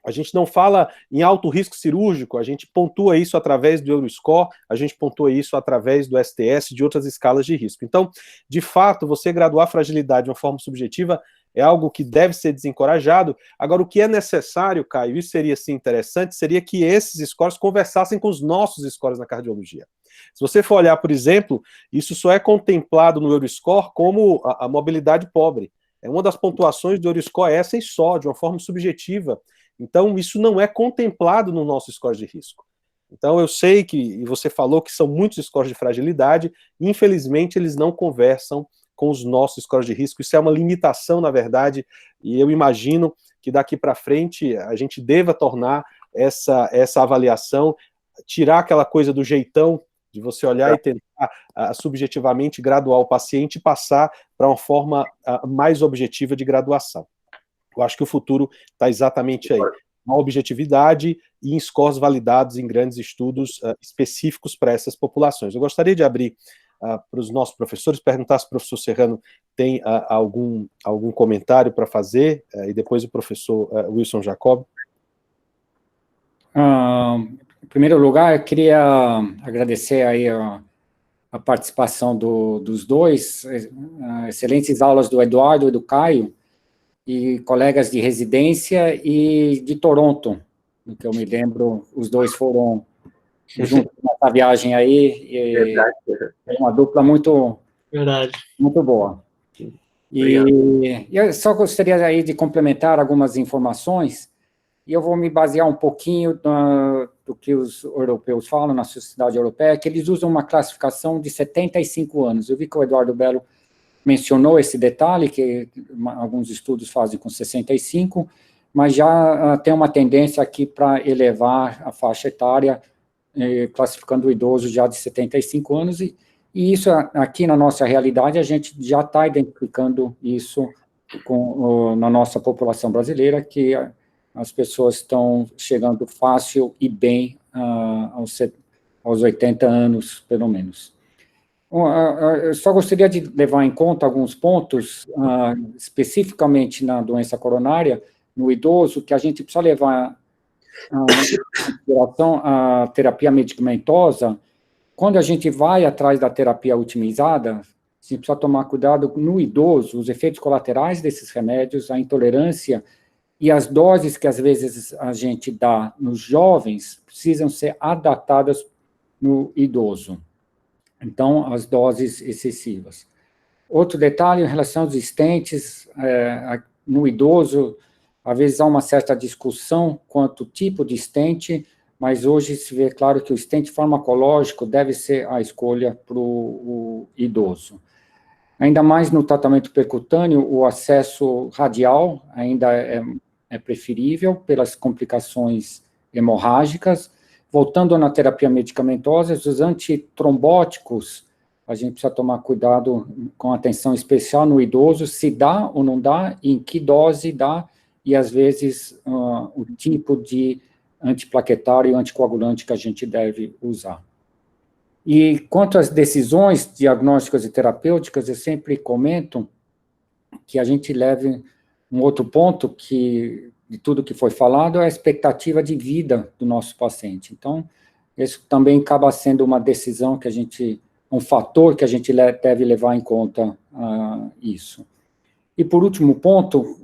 A gente não fala em alto risco cirúrgico, a gente pontua isso através do Euroscore, a gente pontua isso através do STS, de outras escalas de risco. Então, de fato, você graduar a fragilidade de uma forma subjetiva é algo que deve ser desencorajado. Agora, o que é necessário, Caio, isso seria sim interessante, seria que esses scores conversassem com os nossos scores na cardiologia. Se você for olhar, por exemplo, isso só é contemplado no Euroscore como a mobilidade pobre. É uma das pontuações do Euroscore, essa e só, de uma forma subjetiva. Então, isso não é contemplado no nosso score de risco. Então, eu sei que, e você falou que são muitos scores de fragilidade, infelizmente, eles não conversam com os nossos scores de risco. Isso é uma limitação, na verdade, e eu imagino que daqui para frente a gente deva tornar essa avaliação, tirar aquela coisa do jeitão de você olhar e tentar subjetivamente graduar o paciente e passar para uma forma mais objetiva de graduação. Eu acho que o futuro está exatamente aí. Uma objetividade e em scores validados em grandes estudos específicos para essas populações. Eu gostaria de abrir para os nossos professores, perguntar se o professor Serrano tem algum comentário para fazer, e depois o professor Wilson Jacob. Em primeiro lugar, eu queria agradecer aí a participação dos dois, excelentes aulas do Eduardo e do Caio, e colegas de residência e de Toronto, do que eu me lembro, os dois foram juntos nessa viagem aí, é uma dupla muito boa. E eu só gostaria aí de complementar algumas informações, e eu vou me basear um pouquinho do que os europeus falam na sociedade europeia, que eles usam uma classificação de 75 anos. Eu vi que o Eduardo Belo mencionou esse detalhe, que alguns estudos fazem com 65, mas já tem uma tendência aqui para elevar a faixa etária, classificando o idoso já de 75 anos, e isso aqui na nossa realidade, a gente já está identificando isso na nossa população brasileira, que as pessoas estão chegando fácil e bem aos 80 anos, pelo menos. Eu só gostaria de levar em conta alguns pontos, especificamente na doença coronária, no idoso, que a gente precisa levar em consideração a terapia medicamentosa. Quando a gente vai atrás da terapia otimizada, a gente precisa tomar cuidado no idoso, os efeitos colaterais desses remédios, a intolerância e as doses que às vezes a gente dá nos jovens precisam ser adaptadas no idoso. Então, as doses excessivas. Outro detalhe em relação aos stents, no idoso, às vezes há uma certa discussão quanto ao tipo de stent, mas hoje se vê claro que o stent farmacológico deve ser a escolha para o idoso. Ainda mais no tratamento percutâneo, o acesso radial ainda é preferível pelas complicações hemorrágicas. Voltando na terapia medicamentosa, os antitrombóticos, a gente precisa tomar cuidado com atenção especial no idoso, se dá ou não dá, em que dose dá, e às vezes o tipo de antiplaquetário e anticoagulante que a gente deve usar. E quanto às decisões diagnósticas e terapêuticas, eu sempre comento que a gente leve um outro ponto que, de tudo que foi falado, é a expectativa de vida do nosso paciente. Então, isso também acaba sendo uma decisão que um fator que a gente deve levar em conta isso. E por último ponto,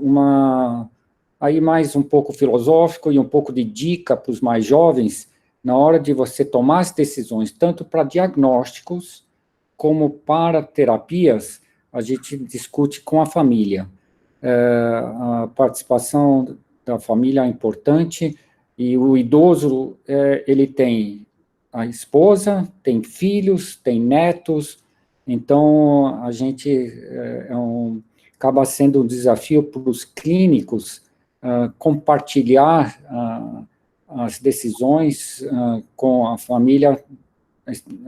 aí mais um pouco filosófico e um pouco de dica para os mais jovens, na hora de você tomar as decisões, tanto para diagnósticos como para terapias, a gente discute com a família. A participação da família é importante, e o idoso, ele tem a esposa, tem filhos, tem netos, então a gente acaba sendo um desafio para os clínicos compartilhar as decisões com a família,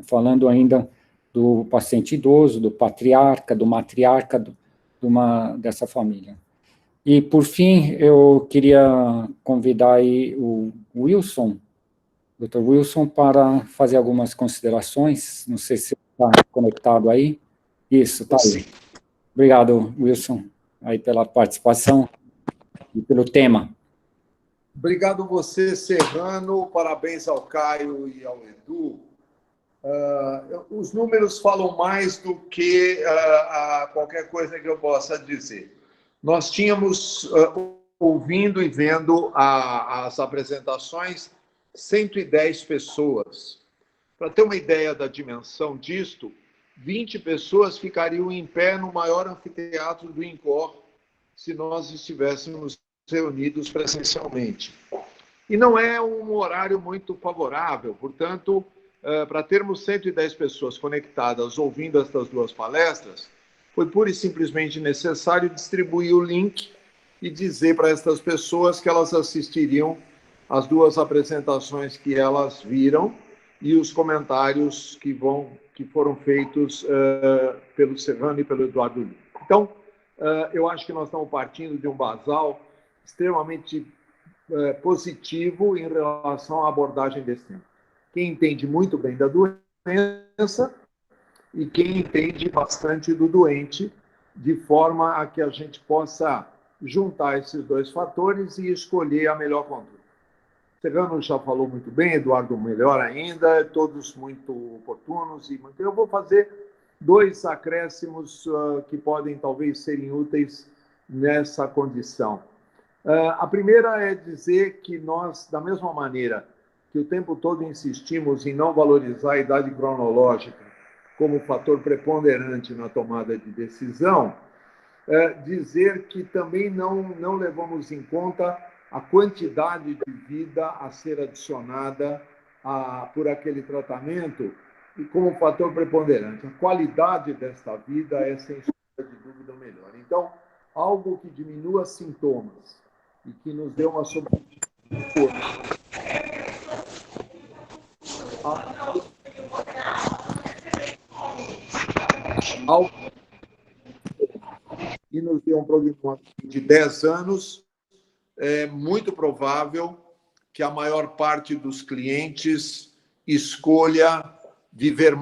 falando ainda do paciente idoso, do patriarca, do matriarca dessa família. E, por fim, eu queria convidar aí o Wilson, Dr. Wilson, para fazer algumas considerações. Não sei se está conectado aí. Isso, está aí. Obrigado, Wilson, aí pela participação e pelo tema. Obrigado você, Serrano. Parabéns ao Caio e ao Edu. Os números falam mais do que qualquer coisa que eu possa dizer. Nós tínhamos, ouvindo e vendo as apresentações, 110 pessoas. Para ter uma ideia da dimensão disto, 20 pessoas ficariam em pé no maior anfiteatro do INCOR, se nós estivéssemos reunidos presencialmente. E não é um horário muito favorável, portanto, para termos 110 pessoas conectadas ouvindo estas duas palestras, foi pura e simplesmente necessário distribuir o link e dizer para estas pessoas que elas assistiriam às duas apresentações que elas viram e os comentários que foram feitos pelo Serrano e pelo Eduardo Lima. Então, eu acho que nós estamos partindo de um basal extremamente positivo em relação à abordagem desse tema. Quem entende muito bem da doença e quem entende bastante do doente, de forma a que a gente possa juntar esses dois fatores e escolher a melhor conduta. Serrano já falou muito bem, Eduardo melhor ainda, todos muito oportunos. Eu vou fazer dois acréscimos que podem talvez serem úteis nessa condição. A primeira é dizer que nós, da mesma maneira que o tempo todo insistimos em não valorizar a idade cronológica como fator preponderante na tomada de decisão, dizer que também não levamos em conta a quantidade de vida a ser adicionada por aquele tratamento e como fator preponderante. A qualidade desta vida é, sem sombra de dúvida, o melhor. Então, algo que diminua sintomas e que nos dê uma sobrevivência e nos dê um prognóstico de 10 anos, é muito provável que a maior parte dos clientes escolha viver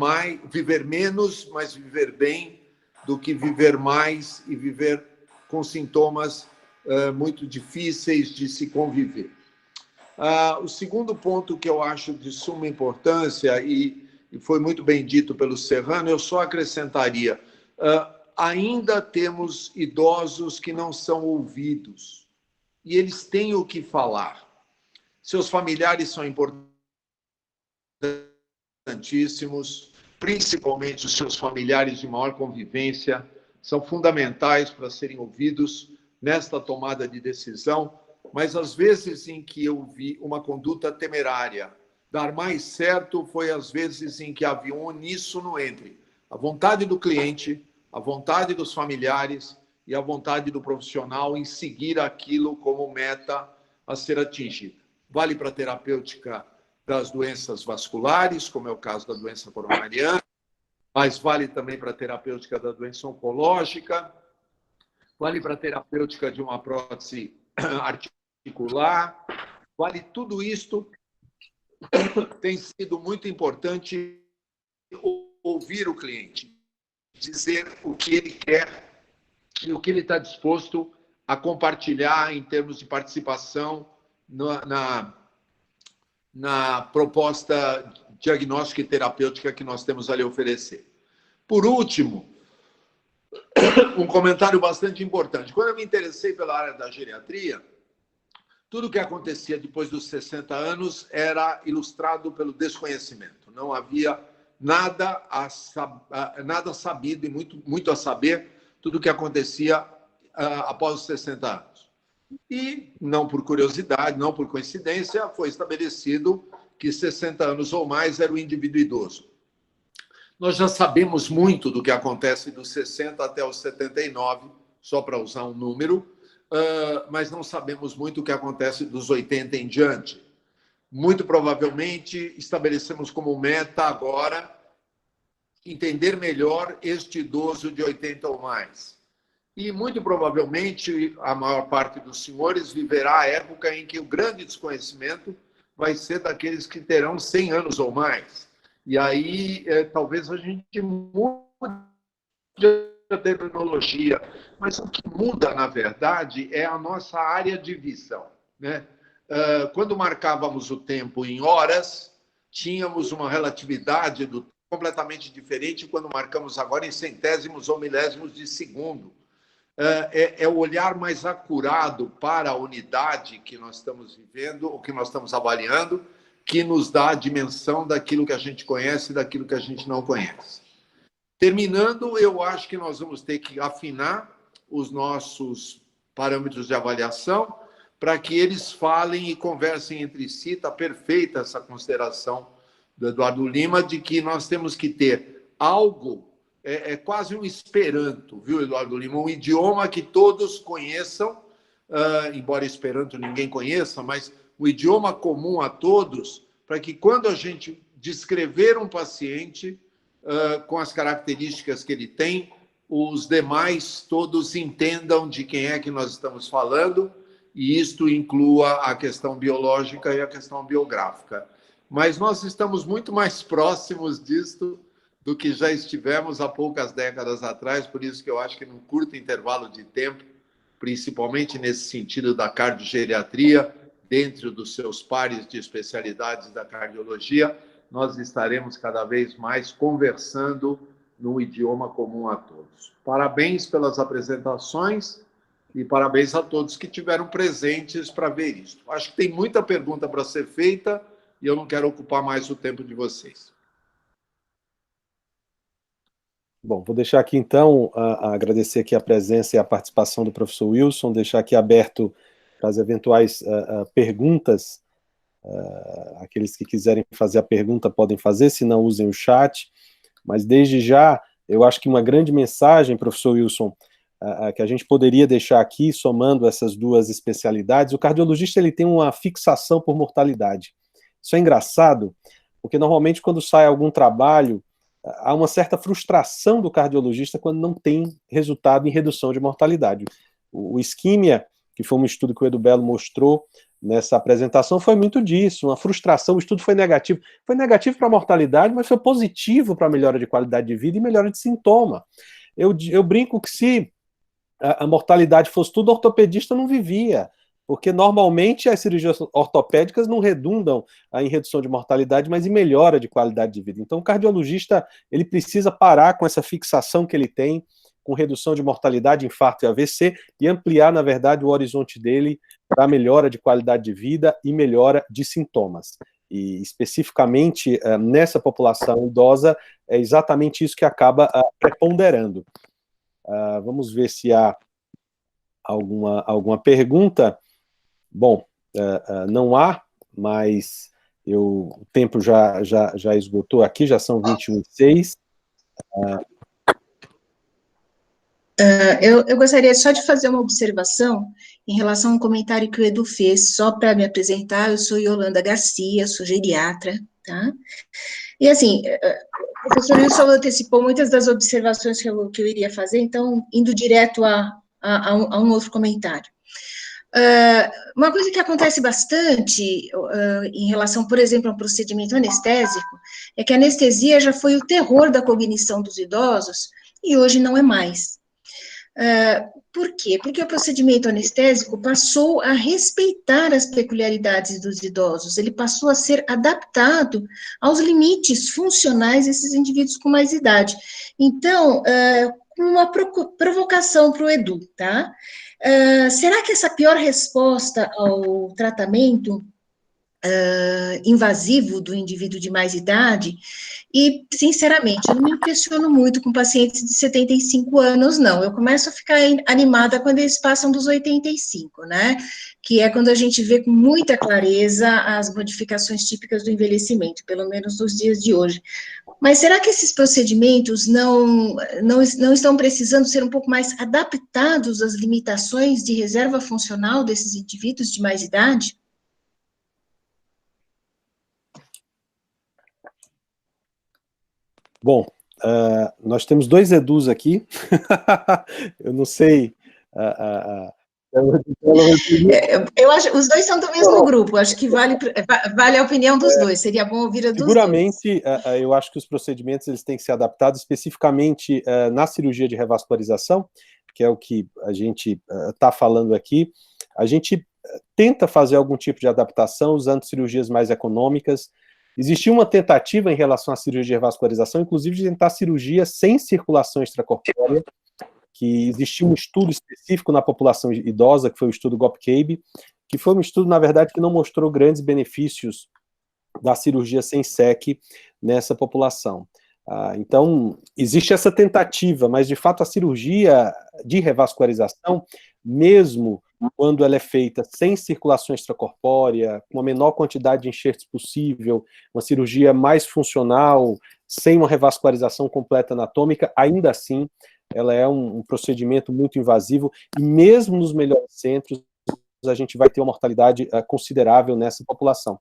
menos, mas viver bem, do que viver mais e viver com sintomas muito difíceis de se conviver. O segundo ponto que eu acho de suma importância, e foi muito bem dito pelo Serrano, eu só acrescentaria, ainda temos idosos que não são ouvidos, e eles têm o que falar. Seus familiares são importantíssimos, principalmente os seus familiares de maior convivência, são fundamentais para serem ouvidos nesta tomada de decisão, mas às vezes em que eu vi uma conduta temerária dar mais certo foi às vezes em que havia um uníssono entre a vontade do cliente, a vontade dos familiares e a vontade do profissional em seguir aquilo como meta a ser atingida. Vale para a terapêutica das doenças vasculares, como é o caso da doença coronariana, mas vale também para a terapêutica da doença oncológica, vale para a terapêutica de uma prótese articular, vale tudo isto. Tem sido muito importante ouvir o cliente, dizer o que ele quer e o que ele está disposto a compartilhar em termos de participação na proposta diagnóstica e terapêutica que nós temos a lhe oferecer. Por último, um comentário bastante importante. Quando eu me interessei pela área da geriatria, tudo o que acontecia depois dos 60 anos era ilustrado pelo desconhecimento. Não havia nada sabido e muito a saber tudo o que acontecia após os 60 anos. E, não por curiosidade, não por coincidência, foi estabelecido que 60 anos ou mais era o indivíduo idoso. Nós já sabemos muito do que acontece dos 60 até os 79, só para usar um número, mas não sabemos muito o que acontece dos 80 em diante. Muito provavelmente estabelecemos como meta agora entender melhor este idoso de 80 ou mais. E muito provavelmente a maior parte dos senhores viverá a época em que o grande desconhecimento vai ser daqueles que terão 100 anos ou mais. E aí talvez a gente mude a terminologia, mas o que muda, na verdade, é a nossa área de visão, né? Quando marcávamos o tempo em horas, tínhamos uma relatividade do tempo completamente diferente quando marcamos agora em centésimos ou milésimos de segundo. É o olhar mais acurado para a unidade que nós estamos vivendo, ou que nós estamos avaliando, que nos dá a dimensão daquilo que a gente conhece e daquilo que a gente não conhece. Terminando, eu acho que nós vamos ter que afinar os nossos parâmetros de avaliação para que eles falem e conversem entre si. Está perfeita essa consideração do Eduardo Lima de que nós temos que ter algo, quase um Esperanto, viu, Eduardo Lima? Um idioma que todos conheçam, embora Esperanto ninguém conheça, mas o idioma comum a todos, para que quando a gente descrever um paciente com as características que ele tem, os demais todos entendam de quem é que nós estamos falando, e isto inclua a questão biológica e a questão biográfica. Mas nós estamos muito mais próximos disto do que já estivemos há poucas décadas atrás, por isso que eu acho que num curto intervalo de tempo, principalmente nesse sentido da cardiogeriatria, dentro dos seus pares de especialidades da cardiologia, nós estaremos cada vez mais conversando num idioma comum a todos. Parabéns pelas apresentações e parabéns a todos que tiveram presentes para ver isso. Acho que tem muita pergunta para ser feita e eu não quero ocupar mais o tempo de vocês. Bom, vou deixar aqui, então, agradecer aqui a presença e a participação do professor Wilson, deixar aqui aberto para as eventuais perguntas. Aqueles que quiserem fazer a pergunta podem fazer, se não, usem o chat. Mas, desde já, eu acho que uma grande mensagem, professor Wilson, que a gente poderia deixar aqui, somando essas duas especialidades, o cardiologista ele tem uma fixação por mortalidade. Isso é engraçado, porque normalmente quando sai algum trabalho, há uma certa frustração do cardiologista quando não tem resultado em redução de mortalidade. O isquímia, que foi um estudo que o Edu Bello mostrou nessa apresentação, foi muito disso, uma frustração. O estudo foi negativo para a mortalidade, mas foi positivo para a melhora de qualidade de vida e melhora de sintoma. Eu brinco que se a mortalidade fosse tudo, o ortopedista não vivia, porque normalmente as cirurgias ortopédicas não redundam em redução de mortalidade, mas em melhora de qualidade de vida. Então o cardiologista ele precisa parar com essa fixação que ele tem com redução de mortalidade, infarto e AVC, e ampliar, na verdade, o horizonte dele para melhora de qualidade de vida e melhora de sintomas. E, especificamente, nessa população idosa, é exatamente isso que acaba preponderando. Vamos ver se há alguma pergunta. Bom, não há, mas o tempo já esgotou aqui, já são 21h06. Eu gostaria só de fazer uma observação em relação a um comentário que o Edu fez, só para me apresentar. Eu sou Yolanda Garcia, sou geriatra, tá? E assim, o professor Wilson antecipou muitas das observações que eu iria fazer, então, indo direto a um outro comentário. Uma coisa que acontece bastante em relação, por exemplo, ao procedimento anestésico, é que a anestesia já foi o terror da cognição dos idosos e hoje não é mais. Por quê? Porque o procedimento anestésico passou a respeitar as peculiaridades dos idosos, ele passou a ser adaptado aos limites funcionais desses indivíduos com mais idade. Então, uma provocação para o Edu, tá? Será que essa pior resposta ao tratamento invasivo do indivíduo de mais idade, e, sinceramente, eu não me impressiono muito com pacientes de 75 anos, não. Eu começo a ficar animada quando eles passam dos 85, né? Que é quando a gente vê com muita clareza as modificações típicas do envelhecimento, pelo menos nos dias de hoje. Mas será que esses procedimentos não estão precisando ser um pouco mais adaptados às limitações de reserva funcional desses indivíduos de mais idade? Bom, nós temos dois Edus aqui. Eu não sei. Eu acho, os dois são do mesmo grupo, acho que vale a opinião dos dois, seria bom ouvir a dos seguramente, dois. Eu acho que os procedimentos eles têm que ser adaptados, especificamente na cirurgia de revascularização, que é o que a gente está falando aqui. A gente tenta fazer algum tipo de adaptação usando cirurgias mais econômicas. Existia uma tentativa em relação à cirurgia de revascularização, inclusive de tentar cirurgia sem circulação extracorpórea, que existia um estudo específico na população idosa, que foi o estudo GOP-CABE, que foi um estudo, na verdade, que não mostrou grandes benefícios da cirurgia sem SEC nessa população. Então, existe essa tentativa, mas, de fato, a cirurgia de revascularização, mesmo quando ela é feita sem circulação extracorpórea, com a menor quantidade de enxertos possível, uma cirurgia mais funcional, sem uma revascularização completa anatômica, ainda assim, ela é um procedimento muito invasivo, e mesmo nos melhores centros, a gente vai ter uma mortalidade considerável nessa população.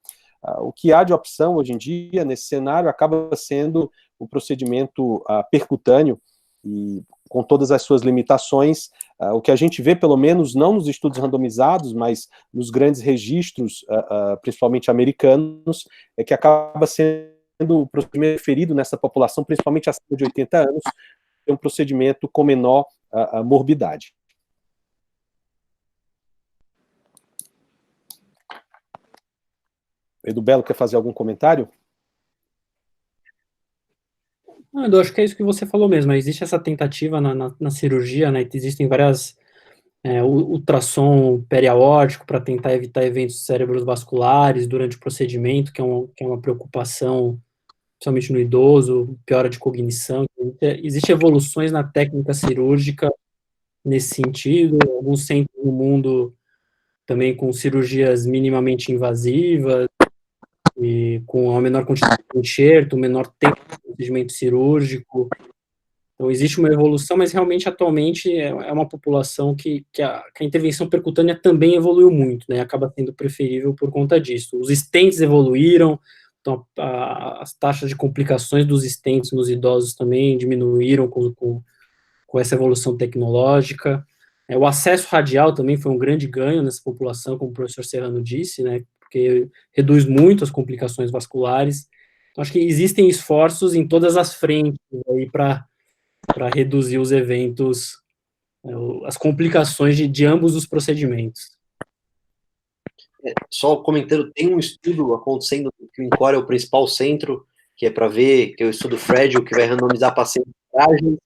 O que há de opção hoje em dia, nesse cenário, acaba sendo o procedimento percutâneo, e com todas as suas limitações, o que a gente vê, pelo menos, não nos estudos randomizados, mas nos grandes registros, principalmente americanos, é que acaba sendo o procedimento preferido nessa população, principalmente acima de 80 anos, é um procedimento com menor morbidade. Edu Belo, quer fazer algum comentário? Não, eu acho que é isso que você falou mesmo. Existe essa tentativa na cirurgia, né? Existem várias ultrassom periaórtico para tentar evitar eventos cerebrovasculares durante o procedimento, que é uma preocupação, principalmente no idoso, piora de cognição. Existem evoluções na técnica cirúrgica nesse sentido. Alguns centros no mundo também com cirurgias minimamente invasivas, e com a menor quantidade de enxerto, menor tempo de procedimento cirúrgico. Então, existe uma evolução, mas realmente, atualmente, é uma população que a intervenção percutânea também evoluiu muito, né? Acaba sendo preferível por conta disso. Os stents evoluíram, então as taxas de complicações dos stents nos idosos também diminuíram com essa evolução tecnológica. O acesso radial também foi um grande ganho nessa população, como o professor Serrano disse, né? Porque reduz muito as complicações vasculares. Então, acho que existem esforços em todas as frentes aí para reduzir os eventos, as complicações de ambos os procedimentos. Só comentando, tem um estudo acontecendo, que o INCOR é o principal centro, que é para ver, que é o estudo Fragile, que vai randomizar pacientes frágeis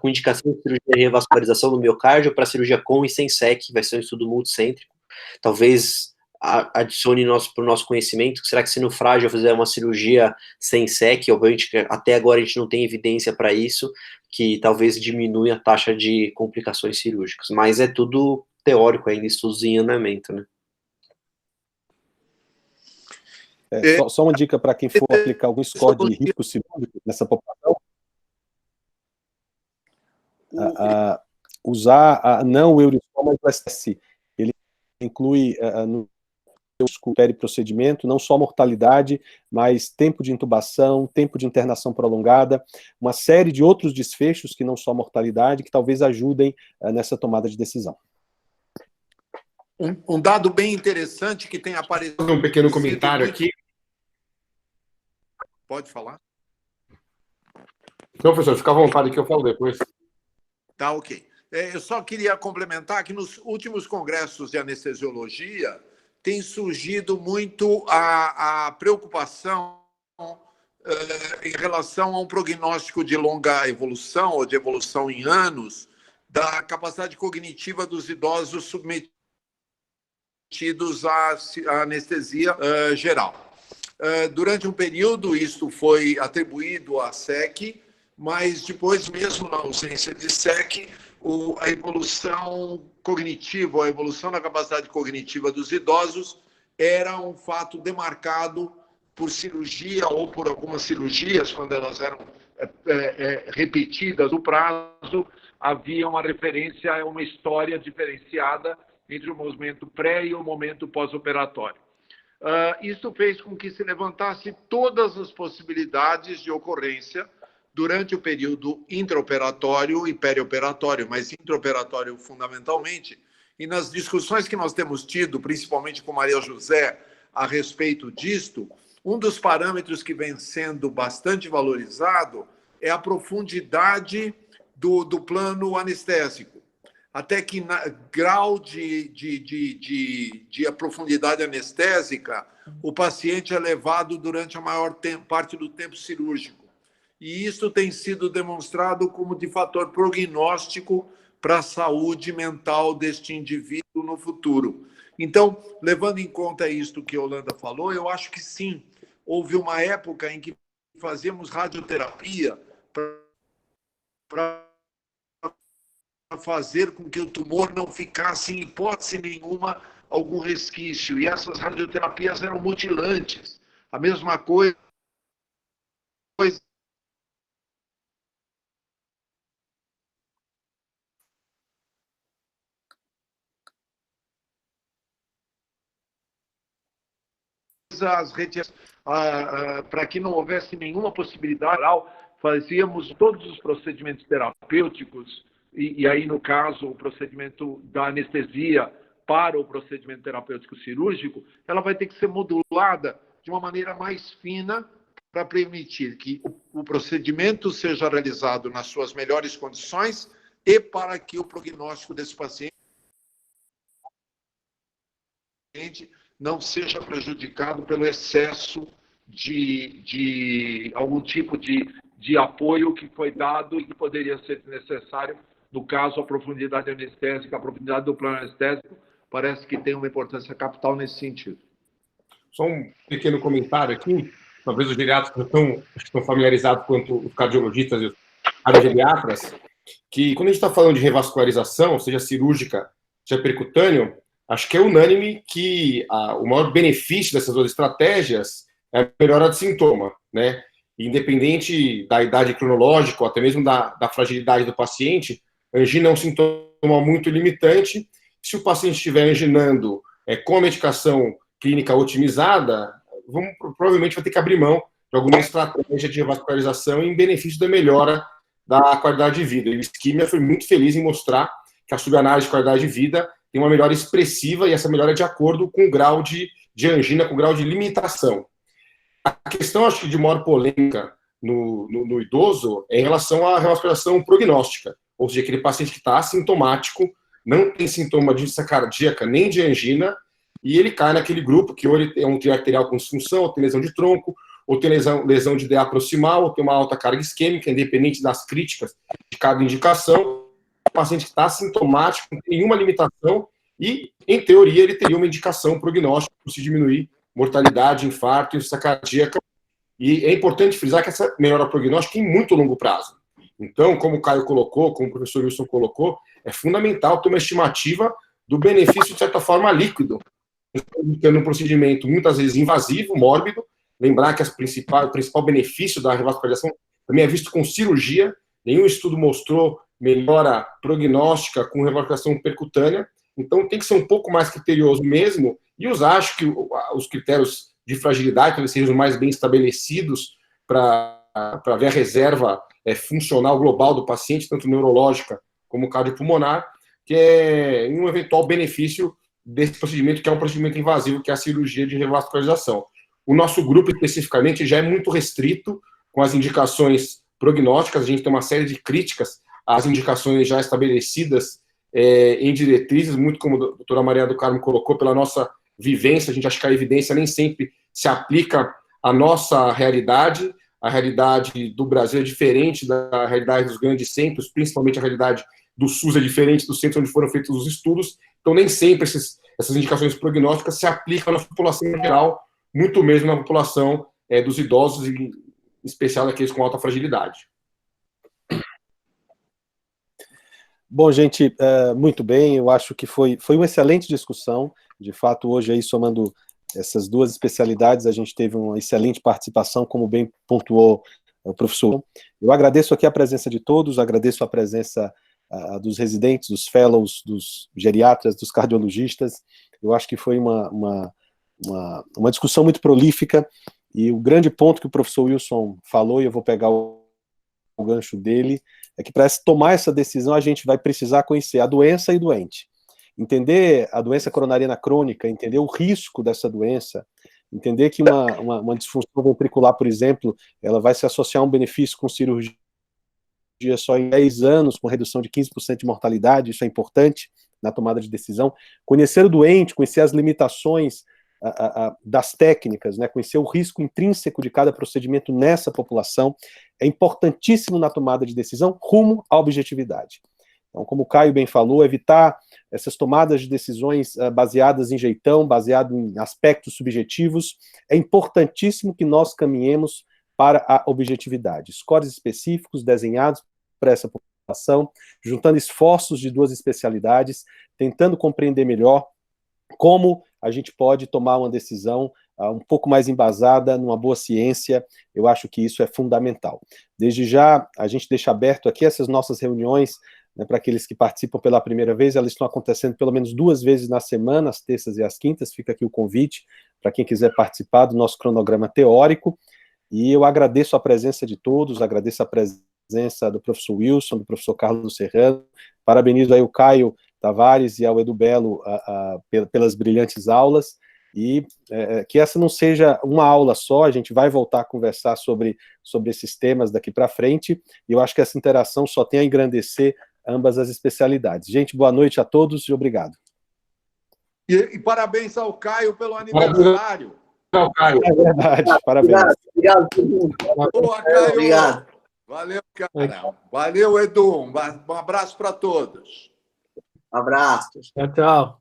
com indicação de cirurgia de revascularização no miocárdio para cirurgia com e sem SEC, vai ser um estudo multicêntrico. Talvez adicione para o nosso conhecimento, será que se no frágil fizer uma cirurgia sem SEC, obviamente até agora a gente não tem evidência para isso, que talvez diminua a taxa de complicações cirúrgicas, mas é tudo teórico ainda, estudos em andamento, né? Só uma dica para quem for aplicar algum score de risco cirúrgico nessa população, usar não o Euriscore, mas o STS. Ele inclui no periprocedimento não só mortalidade, mas tempo de intubação, tempo de internação prolongada, uma série de outros desfechos que não só mortalidade, que talvez ajudem nessa tomada de decisão. Um dado bem interessante que tem aparecido... Vou fazer um pequeno comentário aqui. Pode falar? Não, professor, fica à vontade que eu falo depois. Tá, ok. Eu só queria complementar que nos últimos congressos de anestesiologia tem surgido muito a preocupação em relação a um prognóstico de longa evolução ou de evolução em anos da capacidade cognitiva dos idosos submetidos à anestesia geral. Durante um período, isto foi atribuído à SEC, mas depois, mesmo na ausência de SEC, a evolução cognitiva, a evolução da capacidade cognitiva dos idosos era um fato demarcado por cirurgia ou por algumas cirurgias, quando elas eram repetidas no prazo, havia uma referência a uma história diferenciada entre o momento pré e o momento pós-operatório. Isso fez com que se levantasse todas as possibilidades de ocorrência durante o período intraoperatório e perioperatório, mas intraoperatório fundamentalmente. E nas discussões que nós temos tido, principalmente com Maria José, a respeito disto, um dos parâmetros que vem sendo bastante valorizado é a profundidade do plano anestésico. Até que grau de profundidade anestésica o paciente é levado durante a maior parte do tempo cirúrgico. E isso tem sido demonstrado como de fator prognóstico para a saúde mental deste indivíduo no futuro. Então, levando em conta isto que a Yolanda falou, eu acho que sim, houve uma época em que fazíamos radioterapia para fazer com que o tumor não ficasse, em hipótese nenhuma, algum resquício. E essas radioterapias eram mutilantes. A mesma coisa as redes, para que não houvesse nenhuma possibilidade oral, fazíamos todos os procedimentos terapêuticos, e aí, no caso, o procedimento da anestesia para o procedimento terapêutico cirúrgico, ela vai ter que ser modulada de uma maneira mais fina para permitir que o procedimento seja realizado nas suas melhores condições e para que o prognóstico desse paciente não seja prejudicado pelo excesso de algum tipo de apoio que foi dado e que poderia ser necessário, no caso, a profundidade anestésica, a profundidade do plano anestésico, parece que tem uma importância capital nesse sentido. Só um pequeno comentário aqui, talvez os geriatras não estão familiarizados quanto os cardiologistas e os cardiogeriatras, que quando a gente está falando de revascularização, seja cirúrgica, seja percutâneo, acho que é unânime que o maior benefício dessas duas estratégias é a melhora de sintoma, né? Independente da idade cronológica ou até mesmo da fragilidade do paciente, a angina é um sintoma muito limitante. Se o paciente estiver anginando com a medicação clínica otimizada, provavelmente vai ter que abrir mão de alguma estratégia de revascularização em benefício da melhora da qualidade de vida. E o Isquímia foi muito feliz em mostrar que a subanálise de qualidade de vida tem uma melhora expressiva e essa melhora é de acordo com o grau de angina, com o grau de limitação. A questão, acho que de maior polêmica no idoso é em relação à revascularização prognóstica, ou seja, aquele paciente que está assintomático, não tem sintoma de insuficiência cardíaca nem de angina, e ele cai naquele grupo que ou ele tem um trio arterial com disfunção, ou tem lesão de tronco, ou tem lesão de DA proximal, ou tem uma alta carga isquêmica, independente das críticas de cada indicação. O paciente que está assintomático, não tem nenhuma limitação, e, em teoria, ele teria uma indicação prognóstica para se diminuir mortalidade, infarto e insuficiência cardíaca. E é importante frisar que essa melhora prognóstica é em muito longo prazo. Então, como o Caio colocou, como o professor Wilson colocou, é fundamental ter uma estimativa do benefício, de certa forma, líquido, indicando um procedimento muitas vezes invasivo, mórbido. Lembrar que o principal benefício da revascularização também é visto com cirurgia. Nenhum estudo mostrou melhora prognóstica com revascularização percutânea. Então, tem que ser um pouco mais criterioso mesmo e usar, acho que, os critérios de fragilidade, talvez sejam mais bem estabelecidos para ver a reserva funcional global do paciente, tanto neurológica como cardiopulmonar, que é um eventual benefício desse procedimento, que é um procedimento invasivo, que é a cirurgia de revascularização. O nosso grupo, especificamente, já é muito restrito com as indicações prognósticas. A gente tem uma série de críticas às indicações já estabelecidas em diretrizes, muito como a doutora Maria do Carmo colocou, pela nossa vivência. A gente acha que a evidência nem sempre se aplica à nossa realidade. A realidade do Brasil é diferente da realidade dos grandes centros, principalmente a realidade do SUS é diferente dos centros onde foram feitos os estudos. Então, nem sempre essas indicações prognósticas se aplicam na população em geral, muito mesmo na população dos idosos, e em especial daqueles com alta fragilidade. Bom, gente, muito bem, eu acho que foi uma excelente discussão. De fato, hoje, aí, somando essas duas especialidades, a gente teve uma excelente participação, como bem pontuou o professor. Eu agradeço aqui a presença de todos, agradeço a presença dos residentes, dos fellows, dos geriatras, dos cardiologistas. Eu acho que foi uma discussão muito prolífica, e o grande ponto que o professor Wilson falou, e eu vou pegar o gancho dele, é que para tomar essa decisão a gente vai precisar conhecer a doença e o doente. Entender a doença coronariana crônica, entender o risco dessa doença, entender que uma disfunção ventricular, por exemplo, ela vai se associar a um benefício com cirurgia só em 10 anos, com redução de 15% de mortalidade. Isso é importante na tomada de decisão. Conhecer o doente, conhecer as limitações das técnicas, né, conhecer o risco intrínseco de cada procedimento nessa população, é importantíssimo na tomada de decisão rumo à objetividade. Então, como o Caio bem falou, evitar essas tomadas de decisões baseadas em jeitão, baseado em aspectos subjetivos. É importantíssimo que nós caminhemos para a objetividade. Scores específicos desenhados para essa população, juntando esforços de duas especialidades, tentando compreender melhor como a gente pode tomar uma decisão um pouco mais embasada, numa boa ciência. Eu acho que isso é fundamental. Desde já, a gente deixa aberto aqui essas nossas reuniões, né, para aqueles que participam pela primeira vez, elas estão acontecendo pelo menos 2 vezes na semana, às terças e às quintas. Fica aqui o convite para quem quiser participar do nosso cronograma teórico, e eu agradeço a presença de todos, agradeço a presença do professor Wilson, do professor Carlos Serrano, parabenizo aí o Caio Tavares e ao Edu Belo pelas brilhantes aulas, e que essa não seja uma aula só, a gente vai voltar a conversar sobre esses temas daqui para frente, e eu acho que essa interação só tem a engrandecer ambas as especialidades. Gente, boa noite a todos e obrigado. E parabéns ao Caio pelo aniversário. Caio. É verdade, parabéns. Obrigado todo mundo. Boa, Caio. Obrigado. Valeu, cara. Valeu, Edu. Um abraço para todos. Abraços. Tchau, tchau.